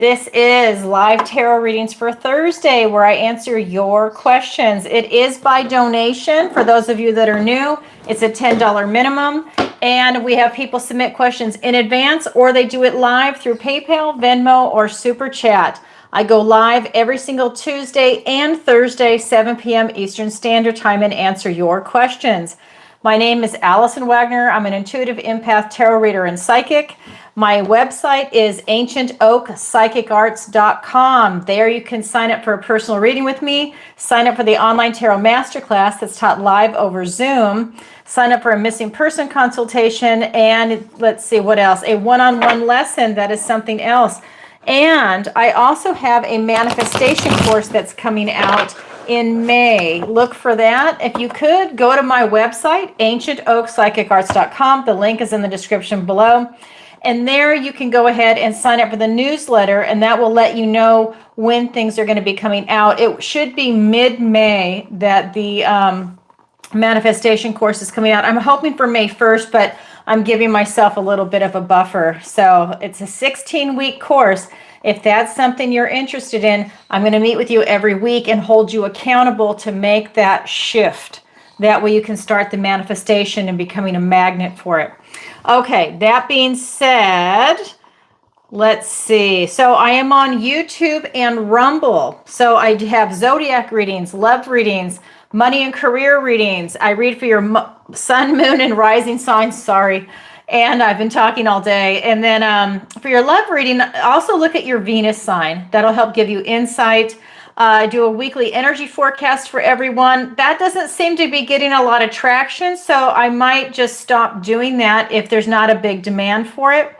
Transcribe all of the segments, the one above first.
This is live tarot readings for Thursday where I answer your questions. It is by donation. For those of you that are new, it's a $10 minimum. And we have people submit questions in advance or they do it live through PayPal, Venmo, or Super Chat. I go live every single Tuesday and Thursday, 7 p.m. Eastern Standard Time, and answer your questions. My name is Alison Wagner. I'm an intuitive empath, tarot reader, and psychic. My website is ancientoakpsychicarts.com. There you can sign up for a personal reading with me, sign up for the online tarot masterclass that's taught live over Zoom, sign up for a missing person consultation, and let's see what else, a one-on-one lesson. That is something else. And I also have a manifestation course that's coming out in May. Look for that. If you could, go to my website, ancientoakpsychicarts.com. The link is in the description below. And there you can go ahead and sign up for the newsletter, and that will let you know when things are going to be coming out. It should be mid-May that the manifestation course is coming out. I'm hoping for May 1st, but I'm giving myself a little bit of a buffer. So it's a 16-week course. If that's something you're interested in, I'm going to meet with you every week and hold you accountable to make that shift. That way you can start the manifestation and becoming a magnet for it. Okay, that being said, let's see. So I am on YouTube and Rumble. So I have Zodiac readings, love readings, money and career readings. I read for your sun, moon, and rising signs. Sorry. And I've been talking all day. And then for your love reading, also look at your Venus sign. That'll help give you insight. I do a weekly energy forecast for everyone. That doesn't seem to be getting a lot of traction, so I might just stop doing that if there's not a big demand for it.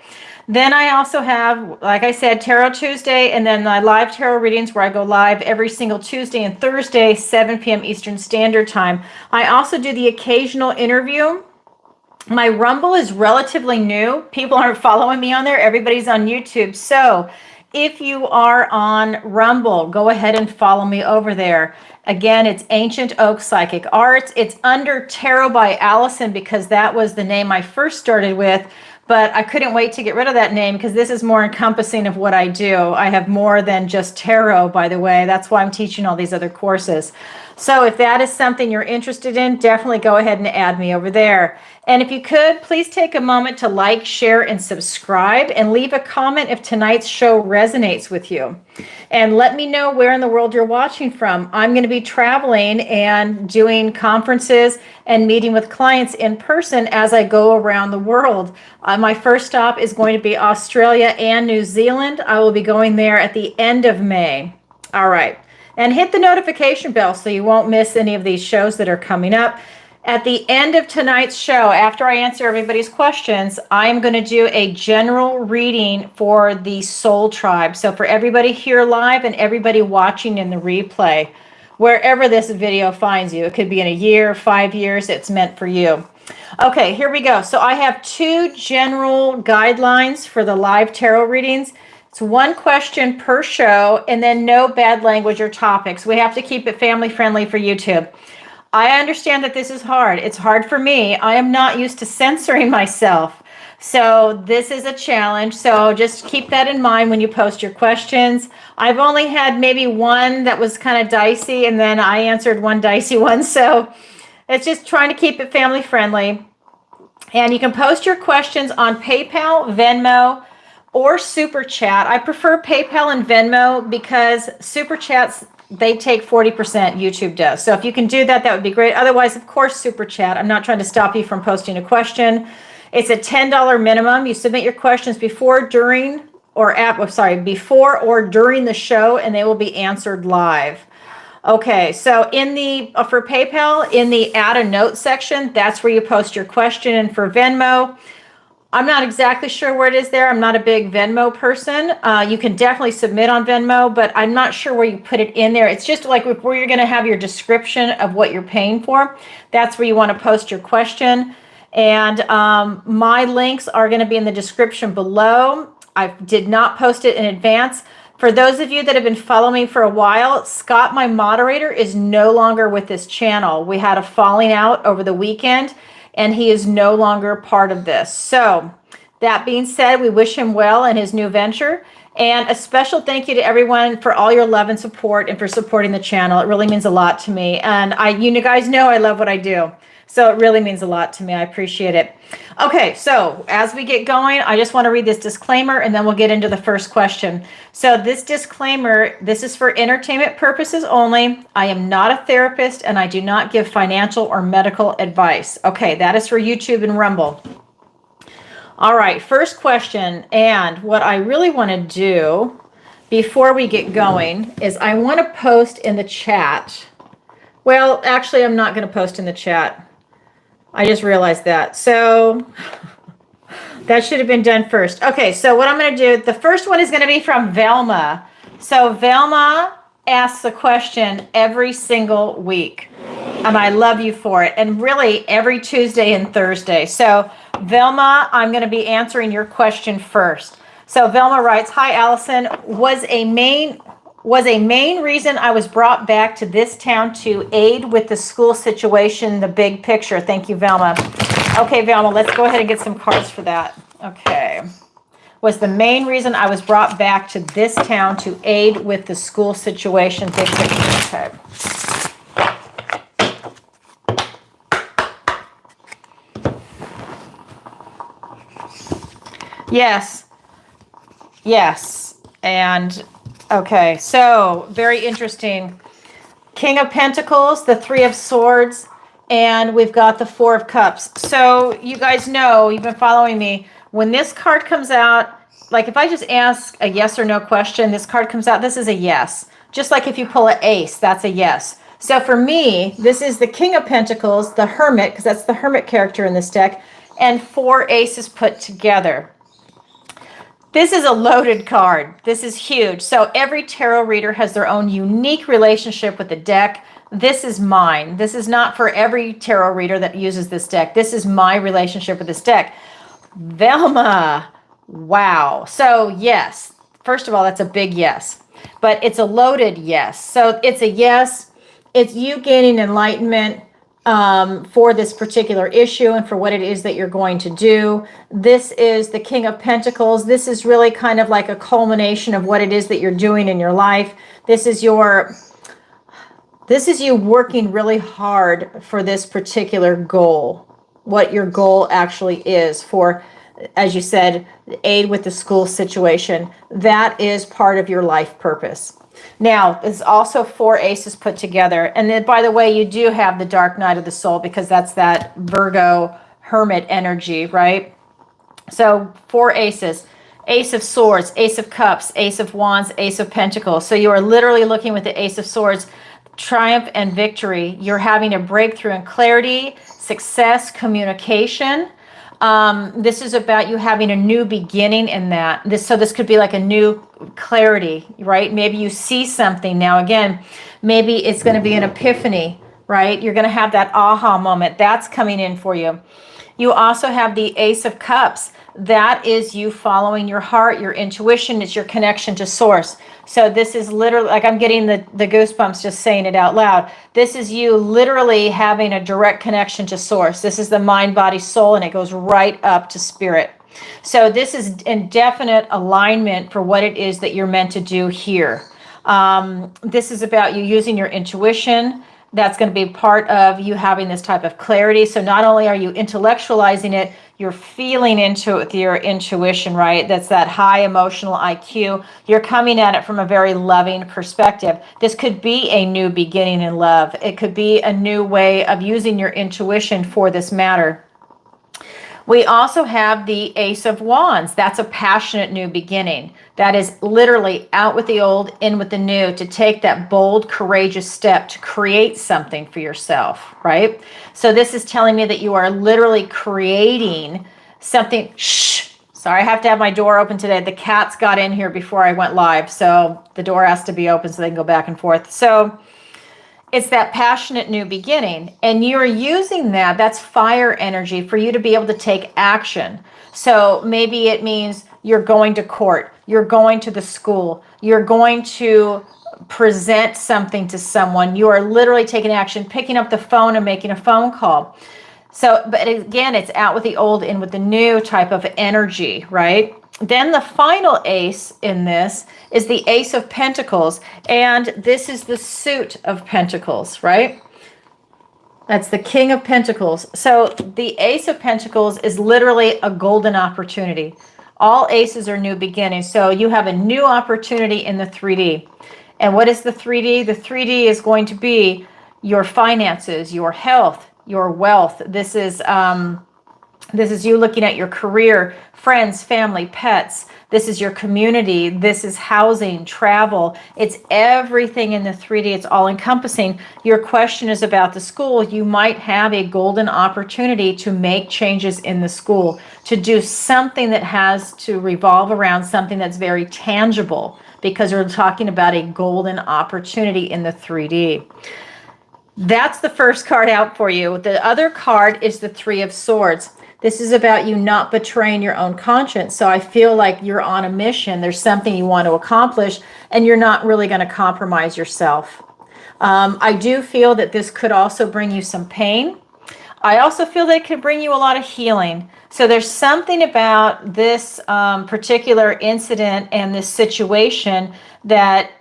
Then I also have, like I said, Tarot Tuesday, and then my live tarot readings where I go live every single Tuesday and Thursday, 7 p.m. Eastern Standard Time. I also do the occasional interview. My Rumble is relatively new. People aren't following me on there. Everybody's on YouTube. So if you are on Rumble, go ahead and follow me over there. Again, it's Ancient Oak Psychic Arts. It's under Tarot by Alison because that was the name I first started with, but I couldn't wait to get rid of that name because this is more encompassing of what I do. I have more than just tarot, by the way. That's why I'm teaching all these other courses. So if that is something you're interested in, definitely go ahead and add me over there. And if you could, please take a moment to like, share, and subscribe, and leave a comment if tonight's show resonates with you. And let me know where in the world you're watching from. I'm going to be traveling and doing conferences and meeting with clients in person as I go around the world. My first stop is going to be Australia and New Zealand. I will be going there at the end of May. All right. And hit the notification bell so you won't miss any of these shows that are coming up. At the end of tonight's show, after I answer everybody's questions, I'm going to do a general reading for the soul tribe. So for everybody here live and everybody watching in the replay, wherever this video finds you, it could be in a year, 5 years, it's meant for you. Okay, here we go. So I have 2 general guidelines for the live tarot readings. It's 1 question per show, and then no bad language or topics. We have to keep it family friendly for YouTube. I understand that this is hard. It's hard for me. I am not used to censoring myself. So this is a challenge. So just keep that in mind when you post your questions. I've only had maybe one that was kind of dicey, and then I answered one dicey one. So it's just trying to keep it family friendly. And you can post your questions on PayPal, Venmo, or Super Chat. I prefer PayPal and Venmo because Super Chats, they take 40%, YouTube does. So if you can do that, that would be great. Otherwise, of course, Super Chat. I'm not trying to stop you from posting a question. It's a $10 minimum. You submit your questions before, during, or before or during the show, and they will be answered live. Okay, so for PayPal, in the add a note section, that's where you post your question. And for Venmo, I'm not exactly sure where it is there. I'm not a big Venmo person. You can definitely submit on Venmo, but I'm not sure where you put it in there. It's just like where you're going to have your description of what you're paying for. That's where you want to post your question. And my links are going to be in the description below. I did not post it in advance. For those of you that have been following me for a while, Scott, my moderator, is no longer with this channel. We had a falling out over the weekend, and he is no longer part of this. So that being said, we wish him well in his new venture. And a special thank you to everyone for all your love and support and for supporting the channel. It really means a lot to me. And you guys know I love what I do. So it really means a lot to me. I appreciate it. Okay, so as we get going, I just want to read this disclaimer and then we'll get into the first question. So this disclaimer, this is for entertainment purposes only. I am not a therapist and I do not give financial or medical advice. Okay, that is for YouTube and Rumble. All right, first question. And what I really want to do before we get going is I want to post in the chat. Well, actually, I'm not going to post in the chat. I just realized that. So that should have been done first. Okay, so what I'm going to do, the first one is going to be from Velma. So Velma asks a question every single week, and I love you for it. And really every Tuesday and Thursday. So Velma, I'm going to be answering your question first. So Velma writes, "Hi, Alison. Was a main reason I was brought back to this town to aid with the school situation, the big picture." Thank you, Velma. Okay, Velma, let's go ahead and get some cards for that. Okay. Was the main reason I was brought back to this town to aid with the school situation, big picture. Okay. Yes. Yes. And okay, so very interesting. King of Pentacles, the Three of Swords, and we've got the Four of Cups. So you guys know, you've been following me. When this card comes out, like if I just ask a yes or no question, this card comes out, this is a yes. Just like if you pull an ace, that's a yes. So for me, this is the King of Pentacles, the Hermit, because that's the Hermit character in this deck, and four aces put together. This is a loaded card. This is huge. So every tarot reader has their own unique relationship with the deck. This is mine. This is not for every tarot reader that uses this deck. This is my relationship with this deck. Velma, wow. So yes, first of all, that's a big yes, but it's a loaded yes. So it's a yes. It's you gaining enlightenment for this particular issue and for what it is that you're going to do. This is the King of Pentacles. This is really kind of like a culmination of what it is that you're doing in your life. This is you working really hard for this particular goal, what your goal actually is for, as you said, aid with the school situation. That is part of your life purpose. Now, there's also four aces put together. And then, by the way, you do have the dark night of the soul because that's that Virgo hermit energy, right? So four aces, Ace of Swords, Ace of Cups, Ace of Wands, Ace of Pentacles. So you are literally looking with the Ace of Swords, triumph and victory. You're having a breakthrough in clarity, success, communication. This is about you having a new beginning in that. So this could be like a new clarity, right? Maybe you see something now. Again, maybe it's going to be an epiphany, right? You're going to have that aha moment. That's coming in for you. You also have the Ace of Cups. That is you following your heart, your intuition. It's your connection to source. So this is literally, like I'm getting the goosebumps just saying it out loud. This is you literally having a direct connection to source. This is the mind, body, soul, and it goes right up to spirit. So this is in definite alignment for what it is that you're meant to do here. This is about you using your intuition. That's going to be part of you having this type of clarity. So not only are you intellectualizing it, you're feeling into it with your intuition, right? That's that high emotional IQ. You're coming at it from a very loving perspective. This could be a new beginning in love. It could be a new way of using your intuition for this matter. We also have the Ace of Wands. That's a passionate new beginning. That is literally out with the old, in with the new, to take that bold, courageous step to create something for yourself, right? So this is telling me that you are literally creating something. Shh. Sorry, I have to have my door open today. The cats got in here before I went live, so the door has to be open so they can go back and forth. So it's that passionate new beginning, and you're using that. That's fire energy for you to be able to take action. So maybe it means you're going to court, you're going to the school, you're going to present something to someone. You are literally taking action, picking up the phone and making a phone call. So, but again, it's out with the old, in with the new type of energy, right? Then the final ace in this is the Ace of Pentacles. And this is the suit of Pentacles, right? That's the King of Pentacles. So the Ace of Pentacles is literally a golden opportunity. All aces are new beginnings. So you have a new opportunity in the 3D. And what is the 3D? The 3D is going to be your finances, your health, your wealth. This is you looking at your career, friends, family, pets. This is your community. This is housing, travel. It's everything in the 3D. It's all encompassing. Your question is about the school. You might have a golden opportunity to make changes in the school, to do something that has to revolve around something that's very tangible, because we're talking about a golden opportunity in the 3D. That's the first card out for you. The other card is the Three of Swords. This is about you not betraying your own conscience. So I feel like you're on a mission. There's something you want to accomplish, and you're not really going to compromise yourself. I do feel that this could also bring you some pain. I also feel that it could bring you a lot of healing. So there's something about this particular incident and this situation that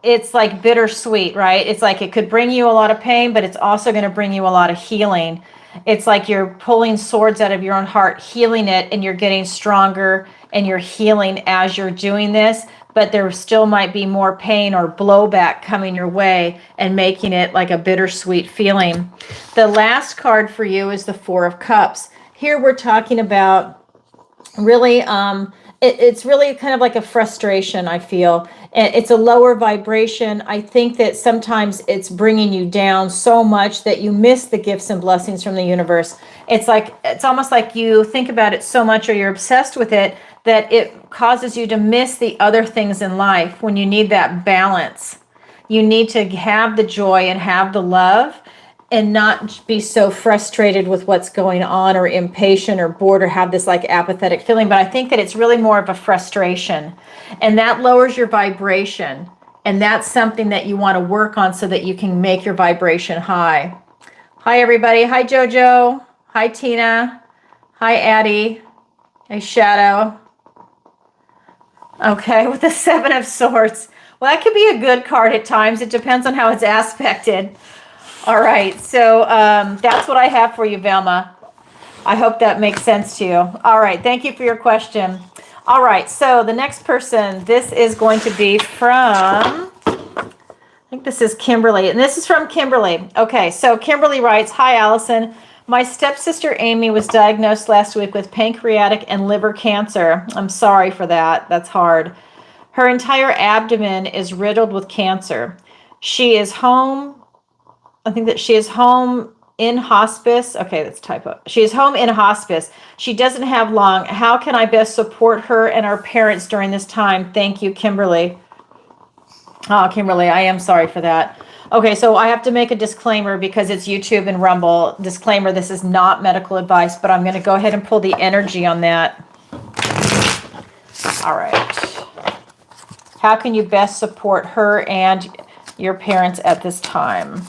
it's like bittersweet, right? It's like it could bring you a lot of pain, but it's also going to bring you a lot of healing. It's like you're pulling swords out of your own heart, healing it, and you're getting stronger and you're healing as you're doing this. But there still might be more pain or blowback coming your way and making it like a bittersweet feeling. The last card for you is the Four of Cups. Here we're talking about really, it's really kind of like a frustration, I feel. It's a lower vibration. I think that sometimes it's bringing you down so much that you miss the gifts and blessings from the universe. It's almost like you think about it so much, or you're obsessed with it, that it causes you to miss the other things in life when you need that balance. You need to have the joy and have the love, and not be so frustrated with what's going on, or impatient or bored, or have this like apathetic feeling. But I think that it's really more of a frustration, and that lowers your vibration. And that's something that you want to work on so that you can make your vibration high. Hi, everybody. Hi, Jojo. Hi, Tina. Hi, Addie. Hi, Shadow. Okay, with the Seven of Swords. Well, that could be a good card at times. It depends on how it's aspected. All right, so that's what I have for you, Velma. I hope that makes sense to you. All right, thank you for your question. All right, so the next person, this is going to be from, I think this is Kimberly, and this is from Kimberly. Okay, so Kimberly writes, "Hi, Alison. My stepsister Amy was diagnosed last week with pancreatic and liver cancer. I'm sorry for that. That's hard. Her entire abdomen is riddled with cancer. She is home. I think that she is home in hospice. Okay, that's typo. She is home in hospice. She doesn't have long. How can I best support her and our parents during this time? Thank you, Kimberly." Oh, Kimberly, I am sorry for that. Okay, so I have to make a disclaimer because it's YouTube and Rumble. Disclaimer, this is not medical advice, but I'm going to go ahead and pull the energy on that. All right. How can you best support her and your parents at this time?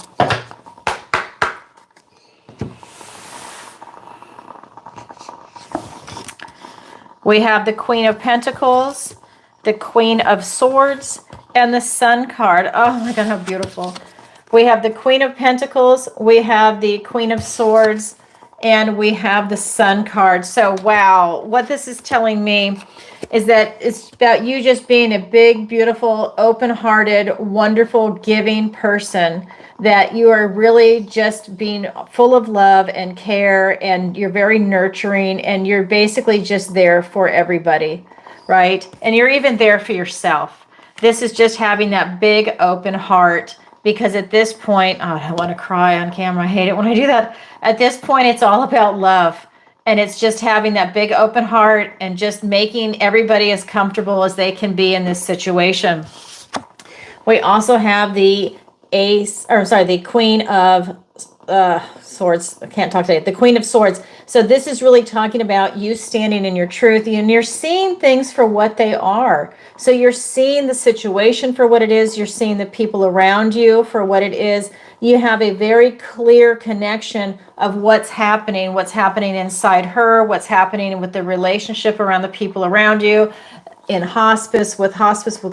We have the Queen of Pentacles, the Queen of Swords, and the Sun card. Oh my God, how beautiful. We have the Queen of Pentacles, we have the Queen of Swords, and we have the Sun card. So wow, what this is telling me is that it's about you just being a big, beautiful, open-hearted, wonderful, giving person, that you are really just being full of love and care, and you're very nurturing, and you're basically just there for everybody, right? And you're even there for yourself. This is just having that big open heart, because at this point, oh, I want to cry on camera. I hate it when I do that. At this point, it's all about love. And it's just having that big open heart and just making everybody as comfortable as they can be in this situation. We also have the the Queen of Swords. I can't talk today. The Queen of Swords. So this is really talking about you standing in your truth, and you're seeing things for what they are. So you're seeing the situation for what it is. You're seeing the people around you for what it is. You have a very clear connection of what's happening inside her, what's happening with the relationship around the people around you, in hospice, with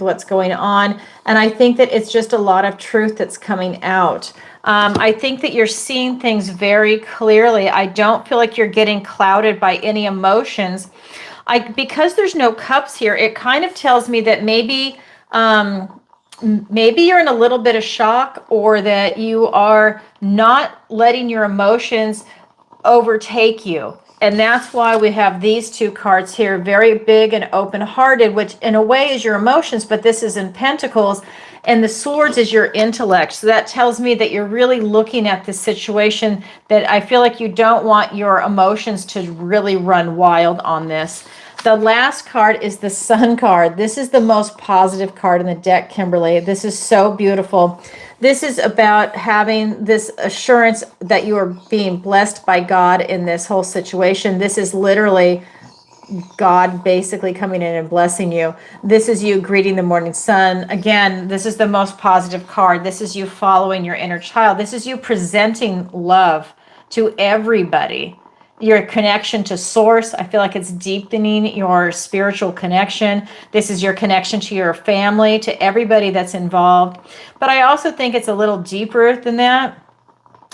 what's going on. And I think that it's just a lot of truth that's coming out. I think that you're seeing things very clearly. I don't feel like you're getting clouded by any emotions. Because there's no cups here, it kind of tells me that maybe you're in a little bit of shock, or that you are not letting your emotions overtake you. And that's why we have these two cards here, very big and open-hearted, which in a way is your emotions, but this is in Pentacles, and the Swords is your intellect. So that tells me that you're really looking at this situation, that I feel like you don't want your emotions to really run wild on this. The last card is the Sun card. This is the most positive card in the deck, Kimberly. This is so beautiful. This is about having this assurance that you are being blessed by God in this whole situation. This is literally God basically coming in and blessing you. This is you greeting the morning sun. Again, this is the most positive card. This is you following your inner child. This is you presenting love to everybody. Your connection to source, I feel like it's deepening your spiritual connection. This is your connection to your family, to everybody that's involved. But I also think it's a little deeper than that.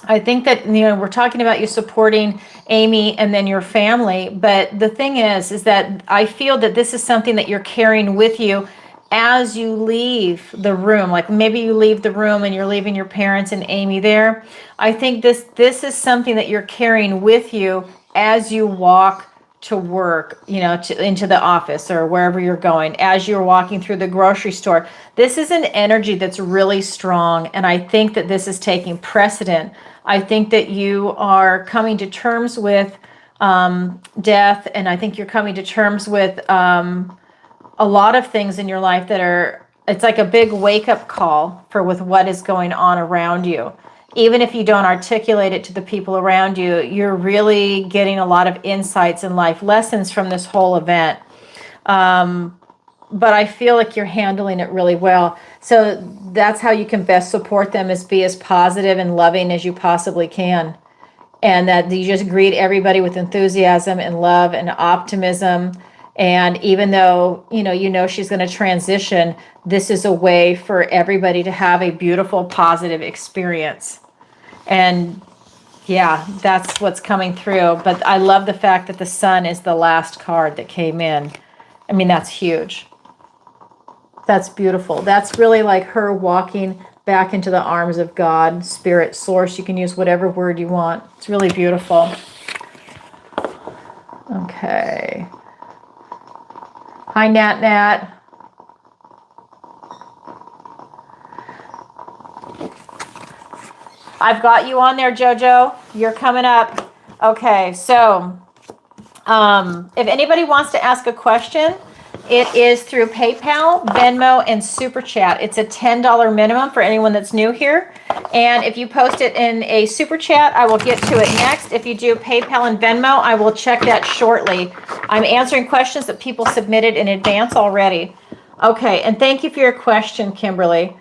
I think that, we're talking about you supporting Amy and then your family. But the thing is that I feel that this is something that you're carrying with you as you leave the room. Like maybe you leave the room and you're leaving your parents and Amy there. I think this is something that you're carrying with you as you walk to work, into the office or wherever you're going, as you're walking through the grocery store. This is an energy that's really strong. And I think that this is taking precedent. I think that you are coming to terms with death. And I think you're coming to terms with a lot of things in your life it's like a big wake-up call with what is going on around you. Even if you don't articulate it to the people around you, you're really getting a lot of insights and life lessons from this whole event. But I feel like you're handling it really well. So that's how you can best support them, is be as positive and loving as you possibly can. And that you just greet everybody with enthusiasm and love and optimism. And even though, she's going to transition, this is a way for everybody to have a beautiful, positive experience. And yeah, that's what's coming through. But I love the fact that the Sun is the last card that came in. I mean, that's huge. That's beautiful. That's really like her walking back into the arms of God, Spirit, Source. You can use whatever word you want. It's really beautiful. Okay. Hi, Nat Nat. I've got you on there, Jojo. You're coming up. Okay, so if anybody wants to ask a question, it is through PayPal, Venmo, and Super Chat. It's a $10 minimum for anyone that's new here. And if you post it in a Super Chat, I will get to it next. If you do PayPal and Venmo, I will check that shortly. I'm answering questions that people submitted in advance already. Okay, and thank you for your question, Kimberly.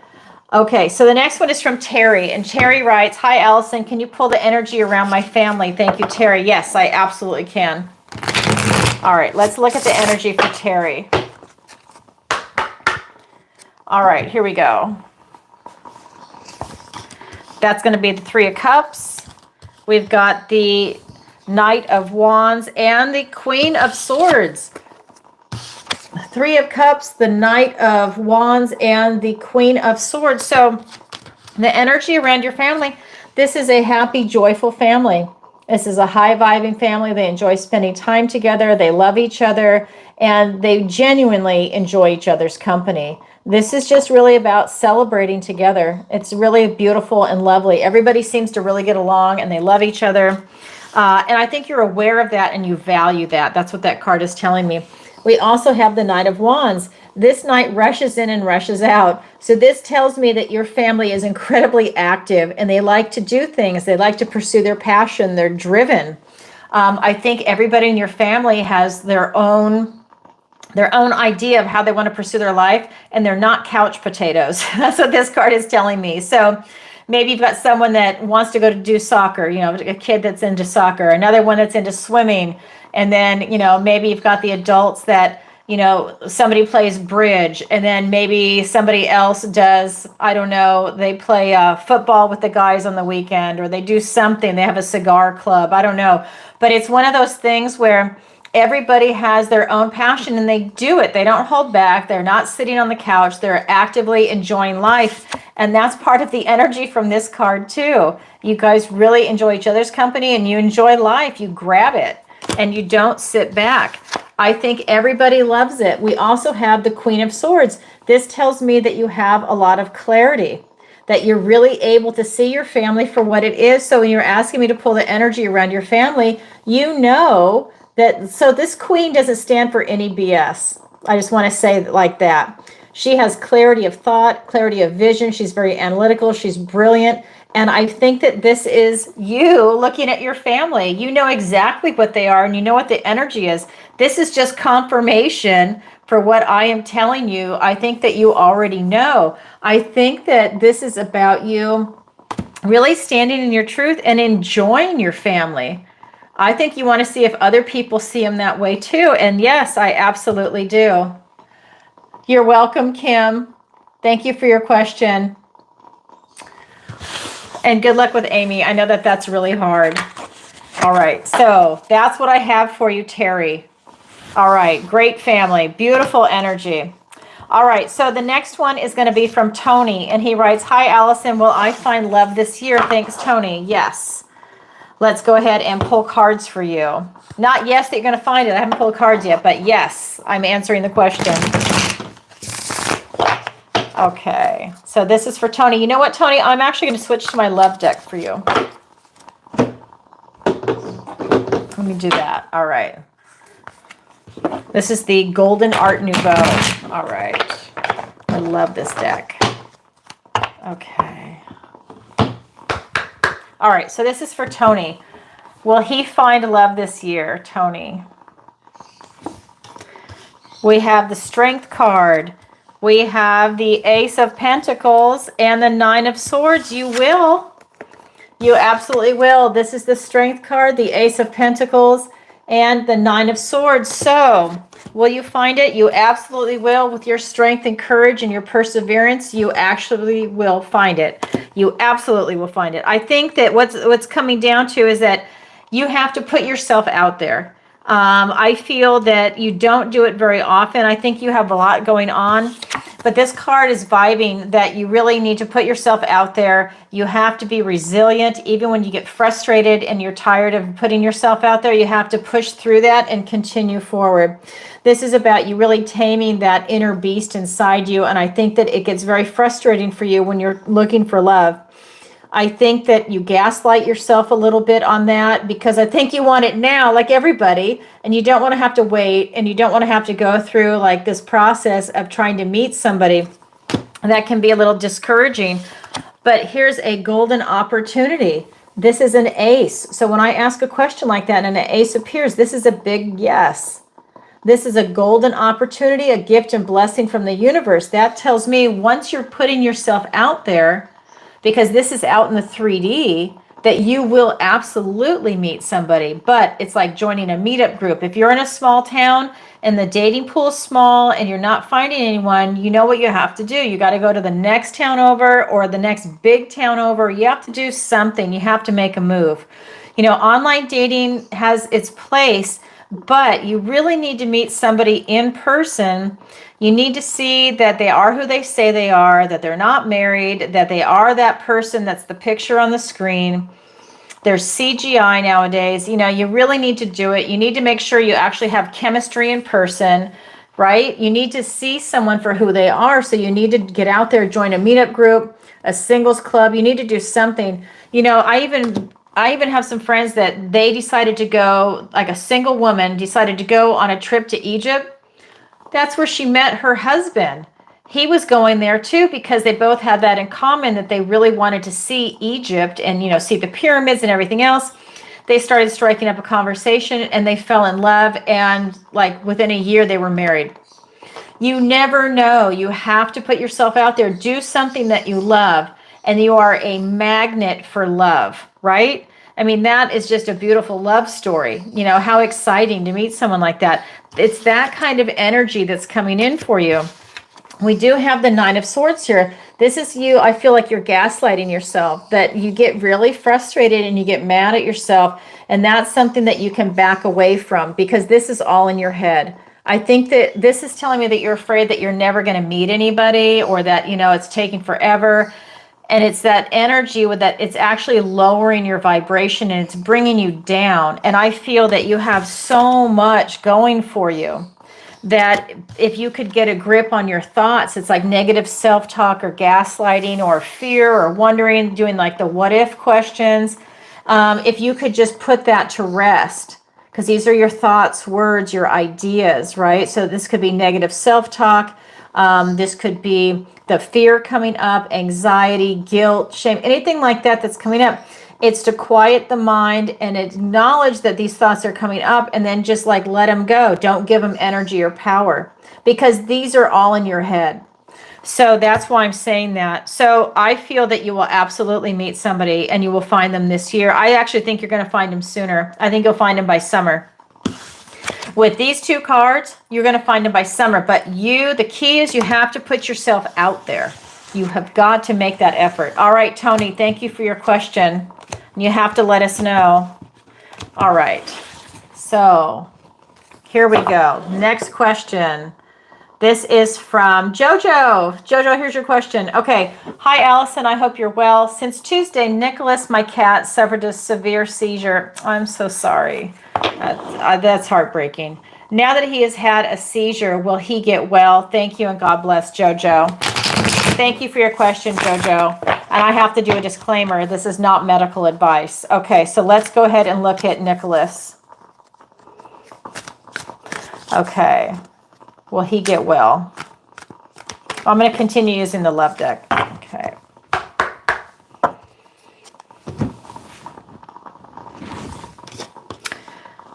Okay, so the next one is from Terry, and Terry writes, "Hi, Alison. Can you pull the energy around my family?" Thank you, Terry. Yes, I absolutely can. All right, let's look at the energy for Terry. All right, here we go. That's going to be the Three of Cups. We've got the Knight of Wands and the Queen of Swords. Three of Cups, the Knight of Wands, and the Queen of Swords. So the energy around your family, this is a happy, joyful family. This is a high-vibing family. They enjoy spending time together. They love each other, and they genuinely enjoy each other's company. This is just really about celebrating together. It's really beautiful and lovely. Everybody seems to really get along, and they love each other. And I think you're aware of that, and you value that. That's what that card is telling me. We also have the Knight of Wands. This knight rushes in and rushes out. So this tells me that your family is incredibly active and they like to do things. They like to pursue their passion. They're driven. I think everybody in your family has their own idea of how they want to pursue their life, and they're not couch potatoes. That's what this card is telling me. So maybe you've got someone that wants to go to do soccer, a kid that's into soccer, another one that's into swimming. And then, maybe you've got the adults that, somebody plays bridge, and then maybe somebody else does, I don't know, they play football with the guys on the weekend, or they do something, they have a cigar club, I don't know. But it's one of those things where everybody has their own passion and they do it. They don't hold back. They're not sitting on the couch. They're actively enjoying life. And that's part of the energy from this card too. You guys really enjoy each other's company and you enjoy life. You grab it and you don't sit back. I think everybody loves it. We also have the Queen of Swords. This tells me that you have a lot of clarity, that you're really able to see your family for what it is. So when you're asking me to pull the energy around your family, that, so this queen doesn't stand for any BS. I just want to say it like that. She has clarity of thought, clarity of vision. She's very analytical. She's brilliant. And I think that this is you looking at your family. You know exactly what they are and you know what the energy is. This is just confirmation for what I am telling you. I think that you already know. I think that this is about you really standing in your truth and enjoying your family. I think you want to see if other people see them that way too. And yes, I absolutely do. You're welcome, Kim. Thank you for your question. And good luck with Amy. I know that that's really hard. All right, so that's what I have for you, Terry. All right, great family, beautiful energy. All right, so the next one is going to be from Tony, and he writes, "Hi, Allison. Will I find love this year? Thanks, Tony." Yes. Let's go ahead and pull cards for you. Not yes that you're going to find it. I haven't pulled cards yet, but yes, I'm answering the question. Okay, so this is for Tony. You know what, Tony? I'm actually going to switch to my love deck for you. Let me do that. All right. This is the Golden Art Nouveau. All right. I love this deck. Okay. All right, so this is for Tony. Will he find love this year, Tony? We have the Strength card. We have the Ace of Pentacles and the Nine of Swords. You will. You absolutely will. This is the Strength card, the Ace of Pentacles, and the Nine of Swords. So, will you find it? You absolutely will. With your strength and courage and your perseverance, you actually will find it. You absolutely will find it. I think that what's coming down to is that you have to put yourself out there. I feel that you don't do it very often. I think you have a lot going on, but this card is vibing that you really need to put yourself out there. You have to be resilient. Even when you get frustrated and you're tired of putting yourself out there, you have to push through that and continue forward. This is about you really taming that inner beast inside you. And I think that it gets very frustrating for you when you're looking for love. I think that you gaslight yourself a little bit on that because I think you want it now, like everybody, and you don't want to have to wait, and you don't want to have to go through like this process of trying to meet somebody. And that can be a little discouraging, but here's a golden opportunity. This is an ace. So when I ask a question like that and an ace appears, this is a big yes. This is a golden opportunity, a gift and blessing from the universe. That tells me once you're putting yourself out there, because this is out in the 3D, that you will absolutely meet somebody. But it's like joining a meetup group. If you're in a small town and the dating pool is small and you're not finding anyone, you know what you have to do. You got to go to the next town over or the next big town over. You have to do something. You have to make a move. You know, online dating has its place, but you really need to meet somebody in person. You need to see that they are who they say they are, that they're not married, that they are that person that's the picture on the screen. There's CGI nowadays. You know, you really need to do it. You need to make sure you actually have chemistry in person, right? You need to see someone for who they are. So you need to get out there, join a meetup group, a singles club. You need to do something. You know, I even have some friends that they decided to go, like a single woman decided to go on a trip to Egypt. That's where she met her husband. He was going there too because they both had that in common, that they really wanted to see Egypt and, see the pyramids and everything else. They started striking up a conversation and they fell in love, and like within a year they were married. You never know. You have to put yourself out there. Do something that you love, and you are a magnet for love, right? I mean, that is just a beautiful love story. How exciting to meet someone like that. It's that kind of energy that's coming in for you. We do have the Nine of Swords here. This is you. I feel like you're gaslighting yourself, that you get really frustrated and you get mad at yourself. And that's something that you can back away from, because this is all in your head. I think that this is telling me that you're afraid that you're never going to meet anybody, or that, it's taking forever. And it's that energy with that, it's actually lowering your vibration and it's bringing you down. And I feel that you have so much going for you, that if you could get a grip on your thoughts, it's like negative self-talk or gaslighting or fear or wondering, doing like the what if questions. If you could just put that to rest, because these are your thoughts, words, your ideas, right? So this could be negative self-talk. This could be the fear coming up, anxiety, guilt, shame, anything like that that's coming up. It's to quiet the mind and acknowledge that these thoughts are coming up, and then just like let them go. Don't give them energy or power, because these are all in your head. So that's why I'm saying that. So I feel that you will absolutely meet somebody and you will find them this year. I actually think you're going to find them sooner. I think you'll find them by summer. With these two cards, you're going to find them by summer. But the key is you have to put yourself out there. You have got to make that effort. All right, Tony, thank you for your question. You have to let us know. All right. So here we go. Next question. This is from Jojo. Jojo, here's your question. Okay. Hi, Alison. I hope you're well. Since Tuesday, Nicholas, my cat, suffered a severe seizure. I'm so sorry. That's heartbreaking. Now that he has had a seizure, will he get well? Thank you, and God bless, Jojo. Thank you for your question, Jojo. And I have to do a disclaimer. This is not medical advice. Okay, so let's go ahead and look at Nicholas. Okay. Will he get well? I'm going to continue using the love deck. Okay.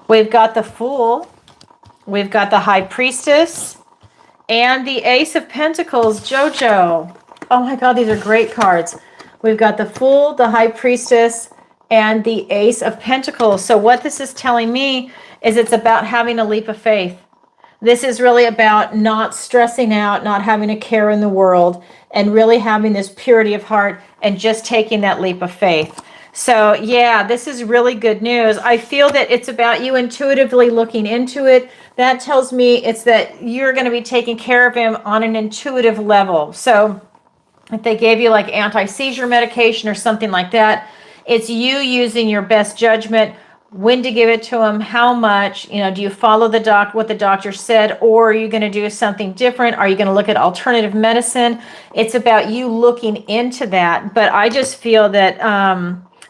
We've got the Fool. We've got the High Priestess. And the Ace of Pentacles, Jojo. Oh my God, these are great cards. We've got the Fool, the High Priestess, and the Ace of Pentacles. So what this is telling me is it's about having a leap of faith. This is really about not stressing out, not having a care in the world, and really having this purity of heart and just taking that leap of faith. So yeah, this is really good news. I feel that it's about you intuitively looking into it. That tells me it's that you're going to be taking care of him on an intuitive level. So if they gave you like anti-seizure medication or something like that, it's you using your best judgment, when to give it to him, how much, do you follow what the doctor said, or are you going to do something different? Are you going to look at alternative medicine? It's about you looking into that. But I just feel that,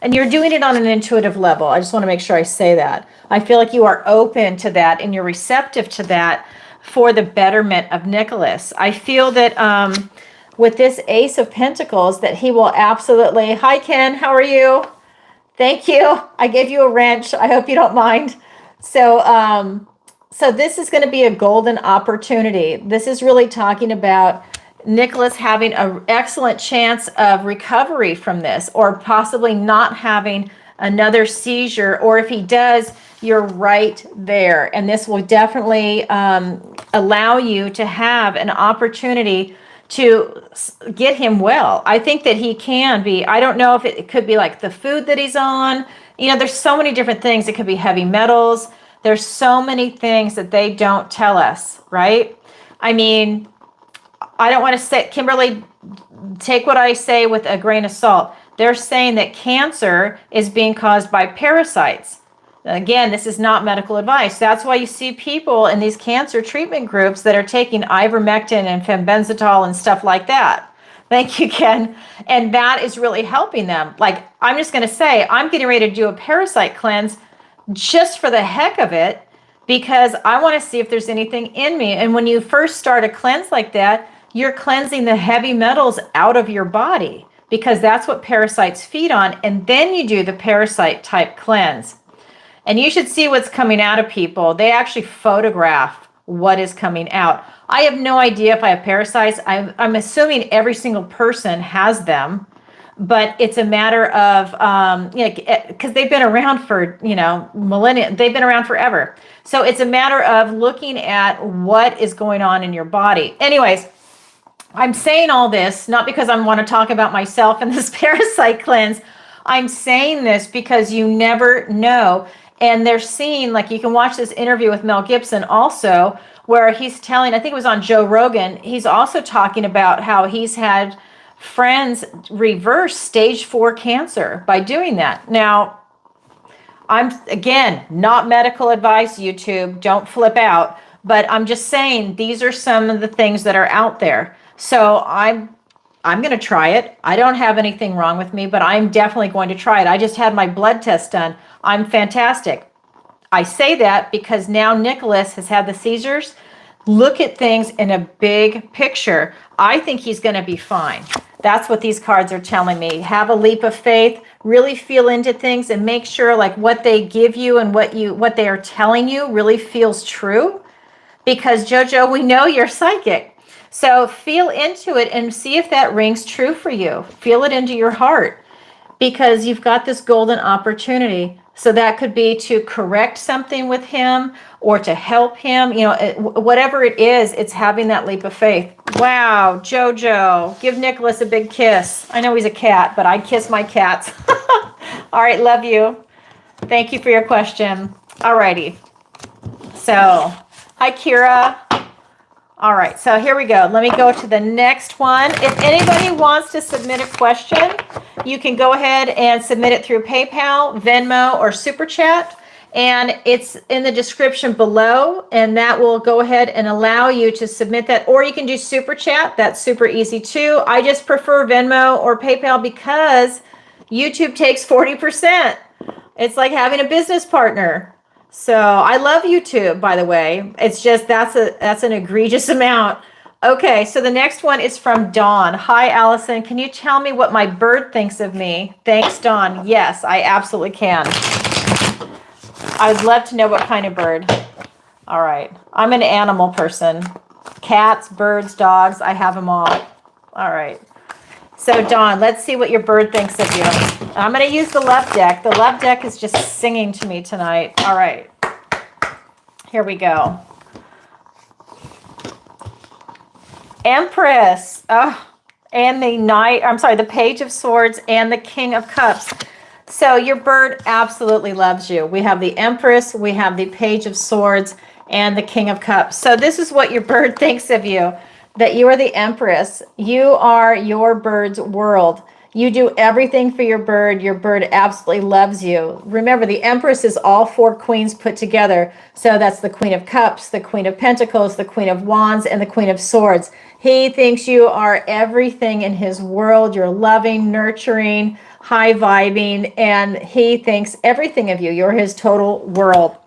and you're doing it on an intuitive level. I just want to make sure I say that. I feel like you are open to that and you're receptive to that for the betterment of Nicholas. I feel that with this Ace of Pentacles, that he will absolutely, hi Ken, how are you? Thank you. I gave you a wrench. I hope you don't mind. So, so this is going to be a golden opportunity. This is really talking about Nicholas having an excellent chance of recovery from this, or possibly not having another seizure. Or if he does, you're right there. And this will definitely allow you to have an opportunity to get him well. I think that he can be, I don't know if it could be like the food that he's on. There's so many different things. It could be heavy metals. There's so many things that they don't tell us, right? I mean, I don't want to say, Kimberly, take what I say with a grain of salt. They're saying that cancer is being caused by parasites. Again, this is not medical advice. That's why you see people in these cancer treatment groups that are taking ivermectin and fenbenzitol and stuff like that. Thank you, Ken. And that is really helping them. Like, I'm just going to say, I'm getting ready to do a parasite cleanse just for the heck of it, because I want to see if there's anything in me. And when you first start a cleanse like that, you're cleansing the heavy metals out of your body, because that's what parasites feed on. And then you do the parasite type cleanse. And you should see what's coming out of people. They actually photograph what is coming out. I have no idea if I have parasites. I'm assuming every single person has them, but it's a matter of, because they've been around for, millennia. They've been around forever. So it's a matter of looking at what is going on in your body. Anyways, I'm saying all this, not because I want to talk about myself in this parasite cleanse. I'm saying this because you never know. And they're seeing, like, you can watch this interview with Mel Gibson also, where he's telling, I think it was on Joe Rogan, he's also talking about how he's had friends reverse stage 4 cancer by doing that. Now, I'm, again, not medical advice, YouTube, don't flip out, but I'm just saying these are some of the things that are out there. So I'm going to try it. I don't have anything wrong with me, but I'm definitely going to try it. I just had my blood test done. I'm fantastic. I say that because now Nicholas has had the seizures. Look at things in a big picture. I think he's going to be fine. That's what these cards are telling me. Have a leap of faith, really feel into things, and make sure like what they give you and what they are telling you really feels true. Because Jojo, we know you're psychic. So feel into it and see if that rings true for you. Feel it into your heart, because you've got this golden opportunity. So that could be to correct something with him or to help him, whatever it is, it's having that leap of faith. Wow, Jojo, give Nicholas a big kiss. I know he's a cat, but I kiss my cats. All right, love you. Thank you for your question. All righty. So, hi, Kira. All right, so here we go. Let me go to the next one. If anybody wants to submit a question, you can go ahead and submit it through PayPal, Venmo, or Super Chat. And it's in the description below, and that will go ahead and allow you to submit that. Or you can do Super Chat. That's super easy too. I just prefer Venmo or PayPal because YouTube takes 40%. It's like having a business partner. So I love YouTube, by the way. It's just that's an egregious amount. Okay, so the next one is from Dawn. Hi, Alison. Can you tell me what my bird thinks of me? Thanks, Dawn. Yes, I absolutely can. I would love to know what kind of bird. All right. I'm an animal person. Cats, birds, dogs. I have them all. All right. So, Dawn, let's see what your bird thinks of you. I'm going to use the left deck. The left deck is just singing to me tonight. All right. Here we go. Empress. Oh, and the Page of Swords and the King of Cups. So your bird absolutely loves you. We have the Empress, we have the Page of Swords, and the King of Cups. So this is what your bird thinks of you. That you are the Empress. You are your bird's world. You do everything for your bird. Your bird absolutely loves you. Remember, the Empress is all 4 queens put together. So that's the Queen of Cups, the Queen of Pentacles, the Queen of Wands, and the Queen of Swords. He thinks you are everything in his world. You're loving, nurturing, high vibing, and he thinks everything of you. You're his total world.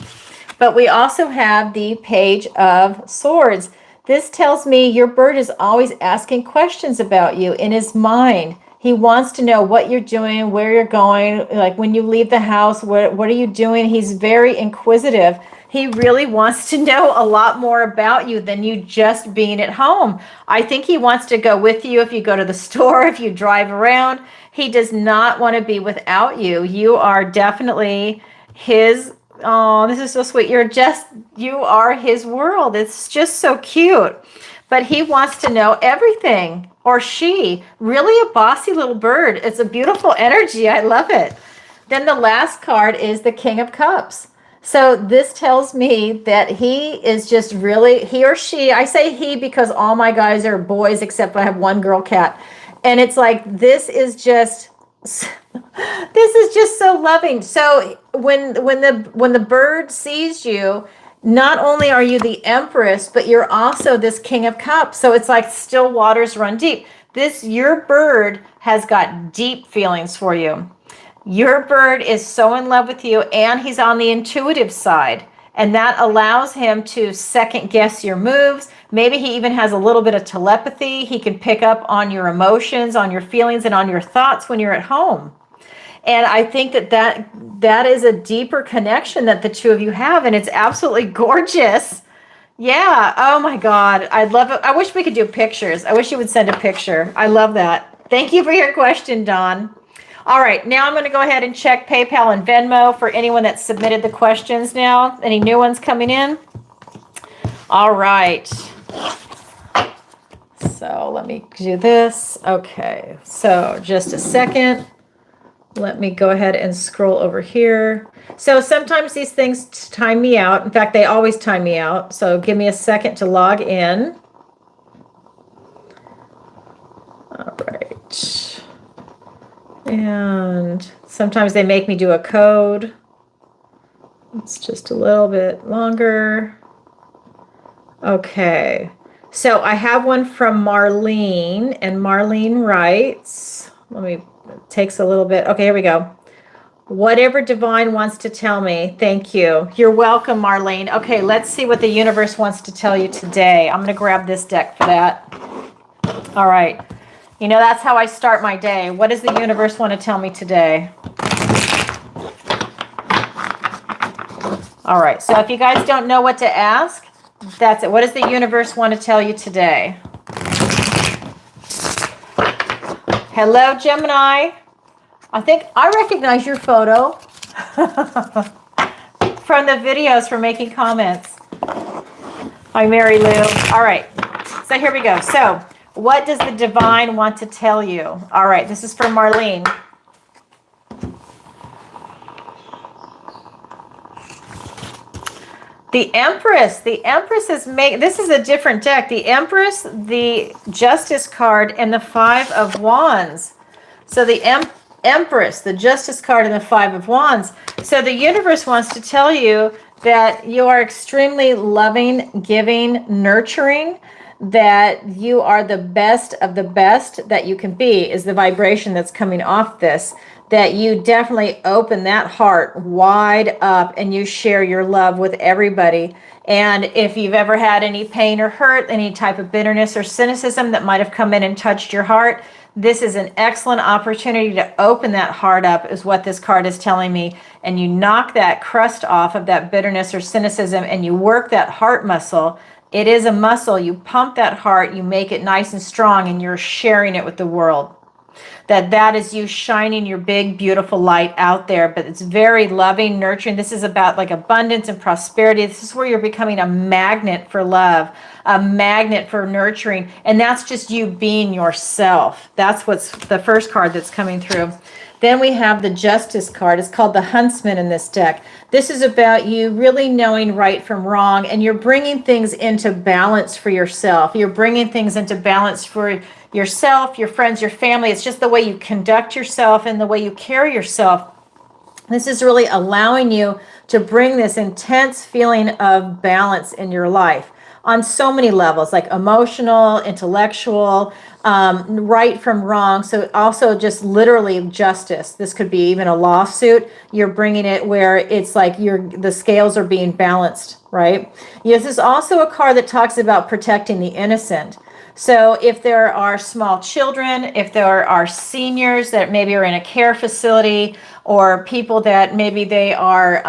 But we also have the Page of Swords. This tells me your bird is always asking questions about you in his mind. He wants to know what you're doing, where you're going, like when you leave the house, what are you doing? He's very inquisitive. He really wants to know a lot more about you than you just being at home. I think he wants to go with you if you go to the store, if you drive around. He does not want to be without you. You are definitely his. Oh, this is so sweet. You are his world. It's just so cute. But he wants to know everything, or she. Really a bossy little bird. It's a beautiful energy. I love it. Then the last card is the King of Cups. So this tells me that he is just really, he or she, I say he because all my guys are boys except I have one girl cat. And it's like, this is just so loving. So when the bird sees you, not only are you the Empress, but you're also this King of Cups. So it's like still waters run deep. Your bird has got deep feelings for you. Your bird is so in love with you, and he's on the intuitive side. And that allows him to second guess your moves. Maybe he even has a little bit of telepathy. He can pick up on your emotions, on your feelings, and on your thoughts when you're at home. And I think that is a deeper connection that the two of you have, and it's absolutely gorgeous. Yeah. Oh my God. I'd love it. I wish we could do pictures. I wish you would send a picture. I love that. Thank you for your question, Dawn. All right. Now I'm going to go ahead and check PayPal and Venmo for anyone that submitted the questions now. Any new ones coming in? All right. So let me do this. Okay. So just a second. Let me go ahead and scroll over here. So sometimes these things time me out. In fact, they always time me out. So give me a second to log in. All right. And sometimes they make me do a code. It's just a little bit longer. Okay. So I have one from Marlene, and Marlene writes, it takes a little bit. Okay, here we go. Whatever divine wants to tell me. Thank you. You're welcome, Marlene. Okay, let's see what the universe wants to tell you today. I'm going to grab this deck for that. All right. You know, that's how I start my day. What does the universe want to tell me today? All right. So if you guys don't know what to ask, that's it. What does the universe want to tell you today? Hello, Gemini. I think I recognize your photo from the videos for making comments. Hi, Mary Lou. All right. So here we go. So what does the divine want to tell you? All right. This is for Marlene. The Empress. The Empress is this is a different deck. The Empress, the Justice card, and the Five of Wands. So the Empress, the Justice card, and the Five of Wands. So the universe wants to tell you that you are extremely loving, giving, nurturing, that you are the best of the best that you can be, is the vibration that's coming off this. That you definitely open that heart wide up and you share your love with everybody. And if you've ever had any pain or hurt, any type of bitterness or cynicism that might have come in and touched your heart, this is an excellent opportunity to open that heart up, is what this card is telling me. And you knock that crust off of that bitterness or cynicism and you work that heart muscle. It is a muscle. You pump that heart, you make it nice and strong, and you're sharing it with the world. That is you shining your big, beautiful light out there, but it's very loving, nurturing. This is about like abundance and prosperity. This is where you're becoming a magnet for love, a magnet for nurturing, and that's just you being yourself. That's what's the first card that's coming through. Then we have the Justice card. It's called the Huntsman in this deck. This is about you really knowing right from wrong, and you're bringing things into balance for yourself. You're bringing things into balance for yourself, your friends, your family. It's just the way you conduct yourself and the way you carry yourself. This is really allowing you to bring this intense feeling of balance in your life on so many levels, like emotional, intellectual, right from wrong. So also just literally justice. This could be even a lawsuit. You're bringing it where it's like the scales are being balanced, right? This is also a card that talks about protecting the innocent. So if there are small children, if there are seniors that maybe are in a care facility, or people that maybe they are,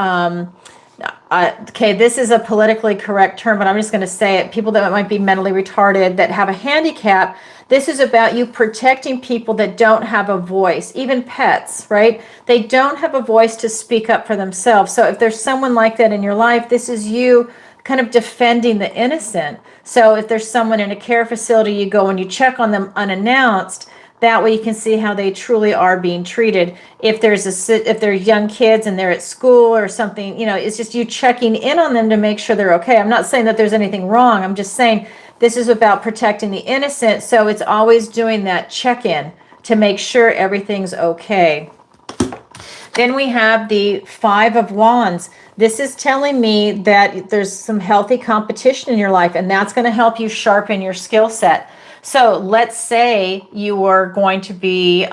okay, this is a politically correct term, but I'm just going to say it, people that might be mentally retarded, that have a handicap, this is about you protecting people that don't have a voice, even pets, right? They don't have a voice to speak up for themselves. So if there's someone like that in your life, this is you kind of defending the innocent. So if there's someone in a care facility, you go and you check on them unannounced. That way you can see how they truly are being treated. If they're young kids and they're at school or something, it's just you checking in on them to make sure they're okay. I'm not saying that there's anything wrong. I'm just saying this is about protecting the innocent. So it's always doing that check-in to make sure everything's okay. Then we have the Five of Wands. This is telling me that there's some healthy competition in your life, and that's going to help you sharpen your skill set. So let's say you are going to be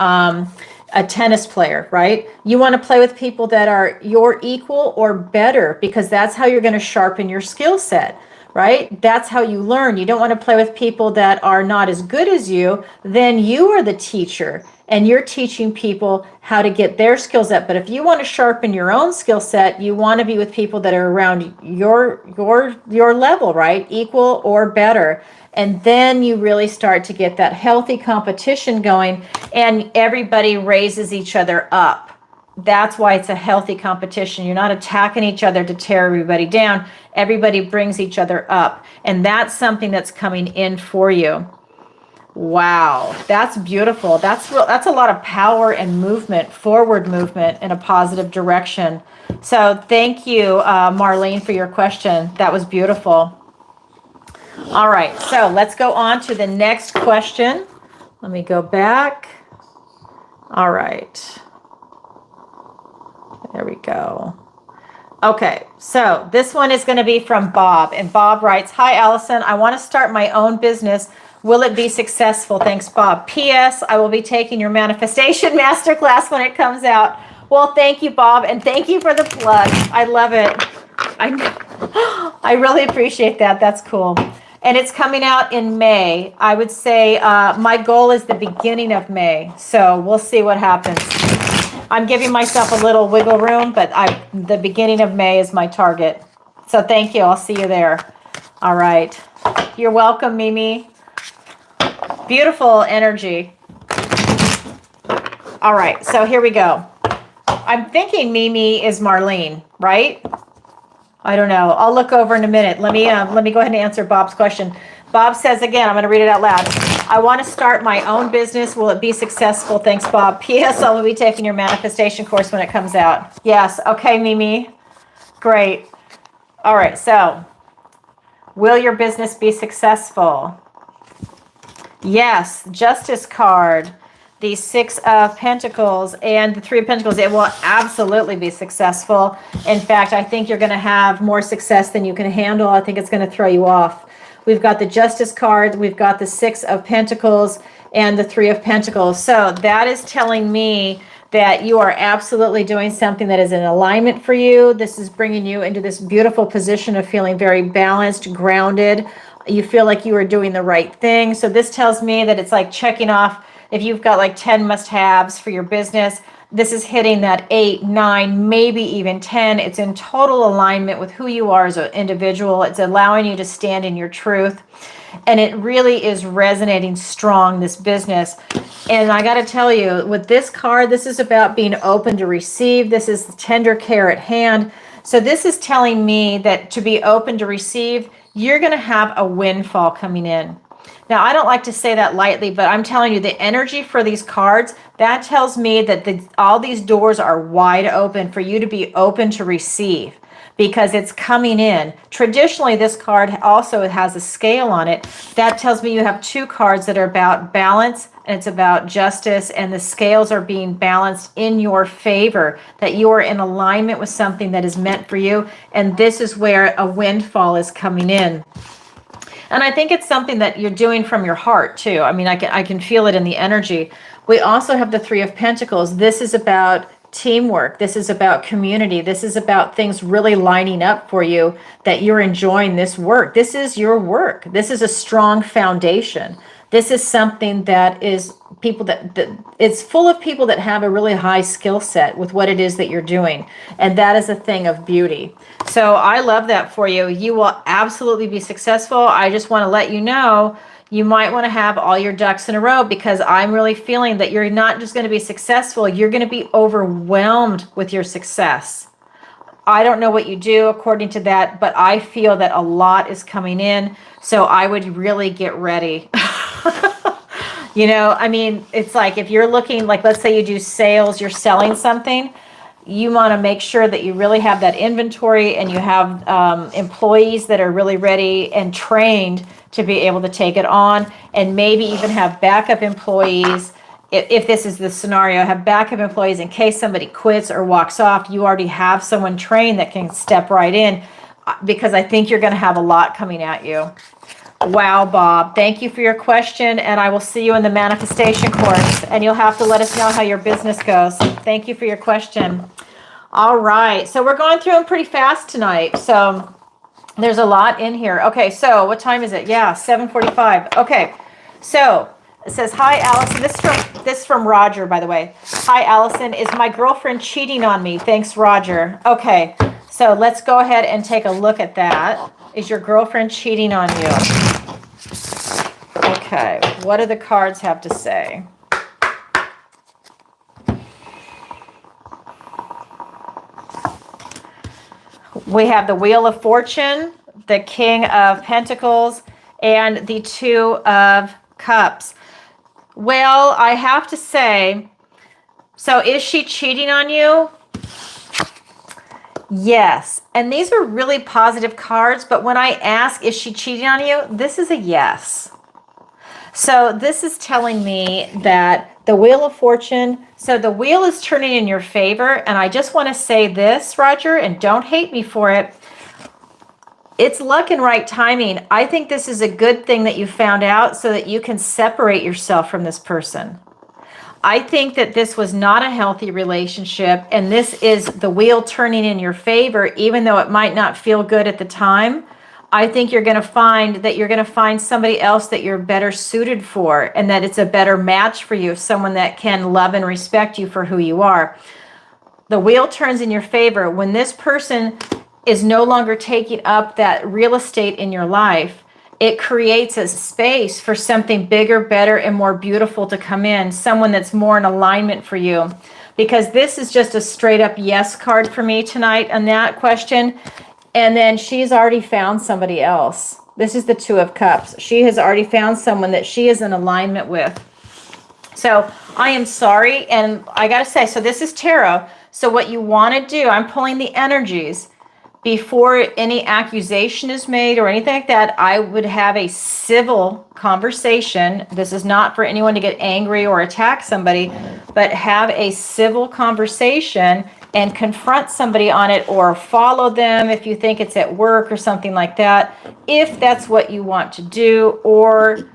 a tennis player, right? You want to play with people that are your equal or better, because that's how you're going to sharpen your skill set, right? That's how you learn. You don't want to play with people that are not as good as you. Then you are the teacher and you're teaching people how to get their skills up. But if you want to sharpen your own skill set, you want to be with people that are around your level, right? Equal or better. And then you really start to get that healthy competition going, and everybody raises each other up. That's why it's a healthy competition. You're not attacking each other to tear everybody down. Everybody brings each other up. And that's something that's coming in for you. Wow, that's beautiful. That's a lot of power and movement, forward movement in a positive direction. So thank you, Marlene, for your question. That was beautiful. All right, so let's go on to the next question. Let me go back. All right. There we go. Okay, so this one is going to be from Bob. And Bob writes, "Hi, Alison. I want to start my own business. Will it be successful? Thanks, Bob. P.S. I will be taking your manifestation masterclass when it comes out." Well, thank you, Bob. And thank you for the plug. I love it. I really appreciate that. That's cool. And it's coming out in May. I would say my goal is the beginning of May. So we'll see what happens. I'm giving myself a little wiggle room, but the beginning of May is my target. So thank you. I'll see you there. All right. You're welcome, Mimi. Beautiful energy. All right. So here we go. I'm thinking Mimi is Marlene, right? I don't know. I'll look over in a minute. Let me go ahead and answer Bob's question. Bob says again, I'm going to read it out loud. "I want to start my own business. Will it be successful? Thanks, Bob. P.S. I will be taking your manifestation course when it comes out." Yes. Okay, Mimi. Great. All right. So, will your business be successful? Yes. Justice card. The 6 of Pentacles and the 3 of Pentacles. It will absolutely be successful. In fact, I think you're going to have more success than you can handle. I think it's going to throw you off. We've got the Justice card. We've got the 6 of Pentacles and the 3 of Pentacles. So that is telling me that you are absolutely doing something that is in alignment for you. This is bringing you into this beautiful position of feeling very balanced, grounded. You feel like you are doing the right thing. So this tells me that it's like checking off. If you've got like 10 must-haves for your business, this is hitting that 8, 9, maybe even 10. It's in total alignment with who you are as an individual. It's allowing you to stand in your truth. And it really is resonating strong, this business. And I got to tell you, with this card, this is about being open to receive. This is the tender care at hand. So this is telling me that to be open to receive, you're going to have a windfall coming in. Now, I don't like to say that lightly, but I'm telling you, the energy for these cards, that tells me that all these doors are wide open for you to be open to receive, because it's coming in. Traditionally, this card also has a scale on it. That tells me you have 2 cards that are about balance, and it's about justice, and the scales are being balanced in your favor, that you are in alignment with something that is meant for you, and this is where a windfall is coming in. And I think it's something that you're doing from your heart too. I mean, I can feel it in the energy. We also have the 3 of Pentacles. This is about teamwork. This is about community. This is about things really lining up for you, that you're enjoying this work. This is your work. This is a strong foundation. This is something that is people that it's full of people that have a really high skill set with what it is that you're doing. And that is a thing of beauty. So I love that for you. You will absolutely be successful. I just want to let you know, you might want to have all your ducks in a row, because I'm really feeling that you're not just going to be successful, you're going to be overwhelmed with your success. I don't know what you do according to that, but I feel that a lot is coming in. So I would really get ready. You know, I mean, it's like if you're looking, like, let's say you do sales, you're selling something, you want to make sure that you really have that inventory, and you have employees that are really ready and trained to be able to take it on, and maybe even have backup employees. If this is the scenario, have backup employees in case somebody quits or walks off. You already have someone trained that can step right in, because I think you're going to have a lot coming at you. Wow, Bob. Thank you for your question, and I will see you in the manifestation course, and you'll have to let us know how your business goes. Thank you for your question. All right, so we're going through them pretty fast tonight, so there's a lot in here. Okay, so what time is it? Yeah, 7:45. Okay, so it says, hi, Alison. This is from Roger, by the way. Hi, Alison. Is my girlfriend cheating on me? Thanks, Roger. Okay, so let's go ahead and take a look at that. Is your girlfriend cheating on you? Okay, what do the cards have to say? We have the Wheel of Fortune, the King of Pentacles, and the Two of Cups. Well, I have to say, so is she cheating on you? Yes. And these are really positive cards, but when I ask, is she cheating on you? This is a yes. So this is telling me that the Wheel of Fortune, so the wheel is turning in your favor. And I just want to say this, Roger, and don't hate me for it. It's luck and right timing. I think this is a good thing that you found out so that you can separate yourself from this person. I think that this was not a healthy relationship, and this is the wheel turning in your favor, even though it might not feel good at the time. I think you're going to find somebody else that you're better suited for, and that it's a better match for you, someone that can love and respect you for who you are. The wheel turns in your favor when this person is no longer taking up that real estate in your life. It creates a space for something bigger, better, and more beautiful to come in, someone that's more in alignment for you. Because this is just a straight up yes card for me tonight on that question. And then she's already found somebody else. This is the Two of Cups. She has already found someone that she is in alignment with. So I am sorry. And I got to say, so this is tarot. So what you want to do, I'm pulling the energies. Before any accusation is made or anything like that, I would have a civil conversation. This is not for anyone to get angry or attack somebody, but have a civil conversation and confront somebody on it, or follow them if you think it's at work or something like that, if that's what you want to do, or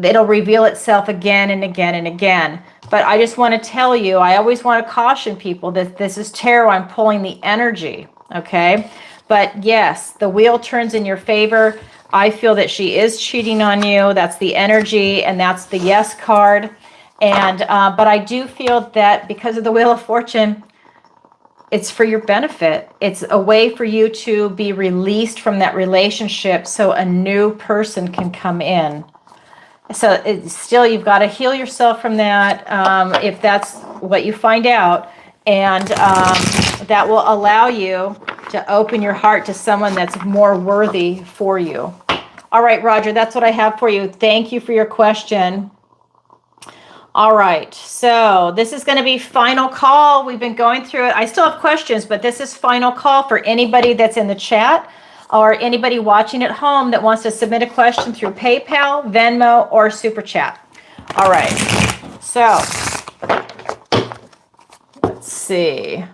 it'll reveal itself again and again and again. But I just want to tell you, I always want to caution people that this is tarot. I'm pulling the energy. Okay, but yes, the wheel turns in your favor. I feel that she is cheating on you. That's the energy, and that's the yes card. And but I do feel that because of the Wheel of Fortune, it's for your benefit. It's a way for you to be released from that relationship so a new person can come in. So it's still, you've got to heal yourself from that if that's what you find out. And that will allow you to open your heart to someone that's more worthy for you. All right, Roger, that's what I have for you. Thank you for your question. All right, so this is going to be final call. We've been going through it. I still have questions, but this is final call for anybody that's in the chat or anybody watching at home that wants to submit a question through PayPal, Venmo, or Super Chat. All right, so let's see.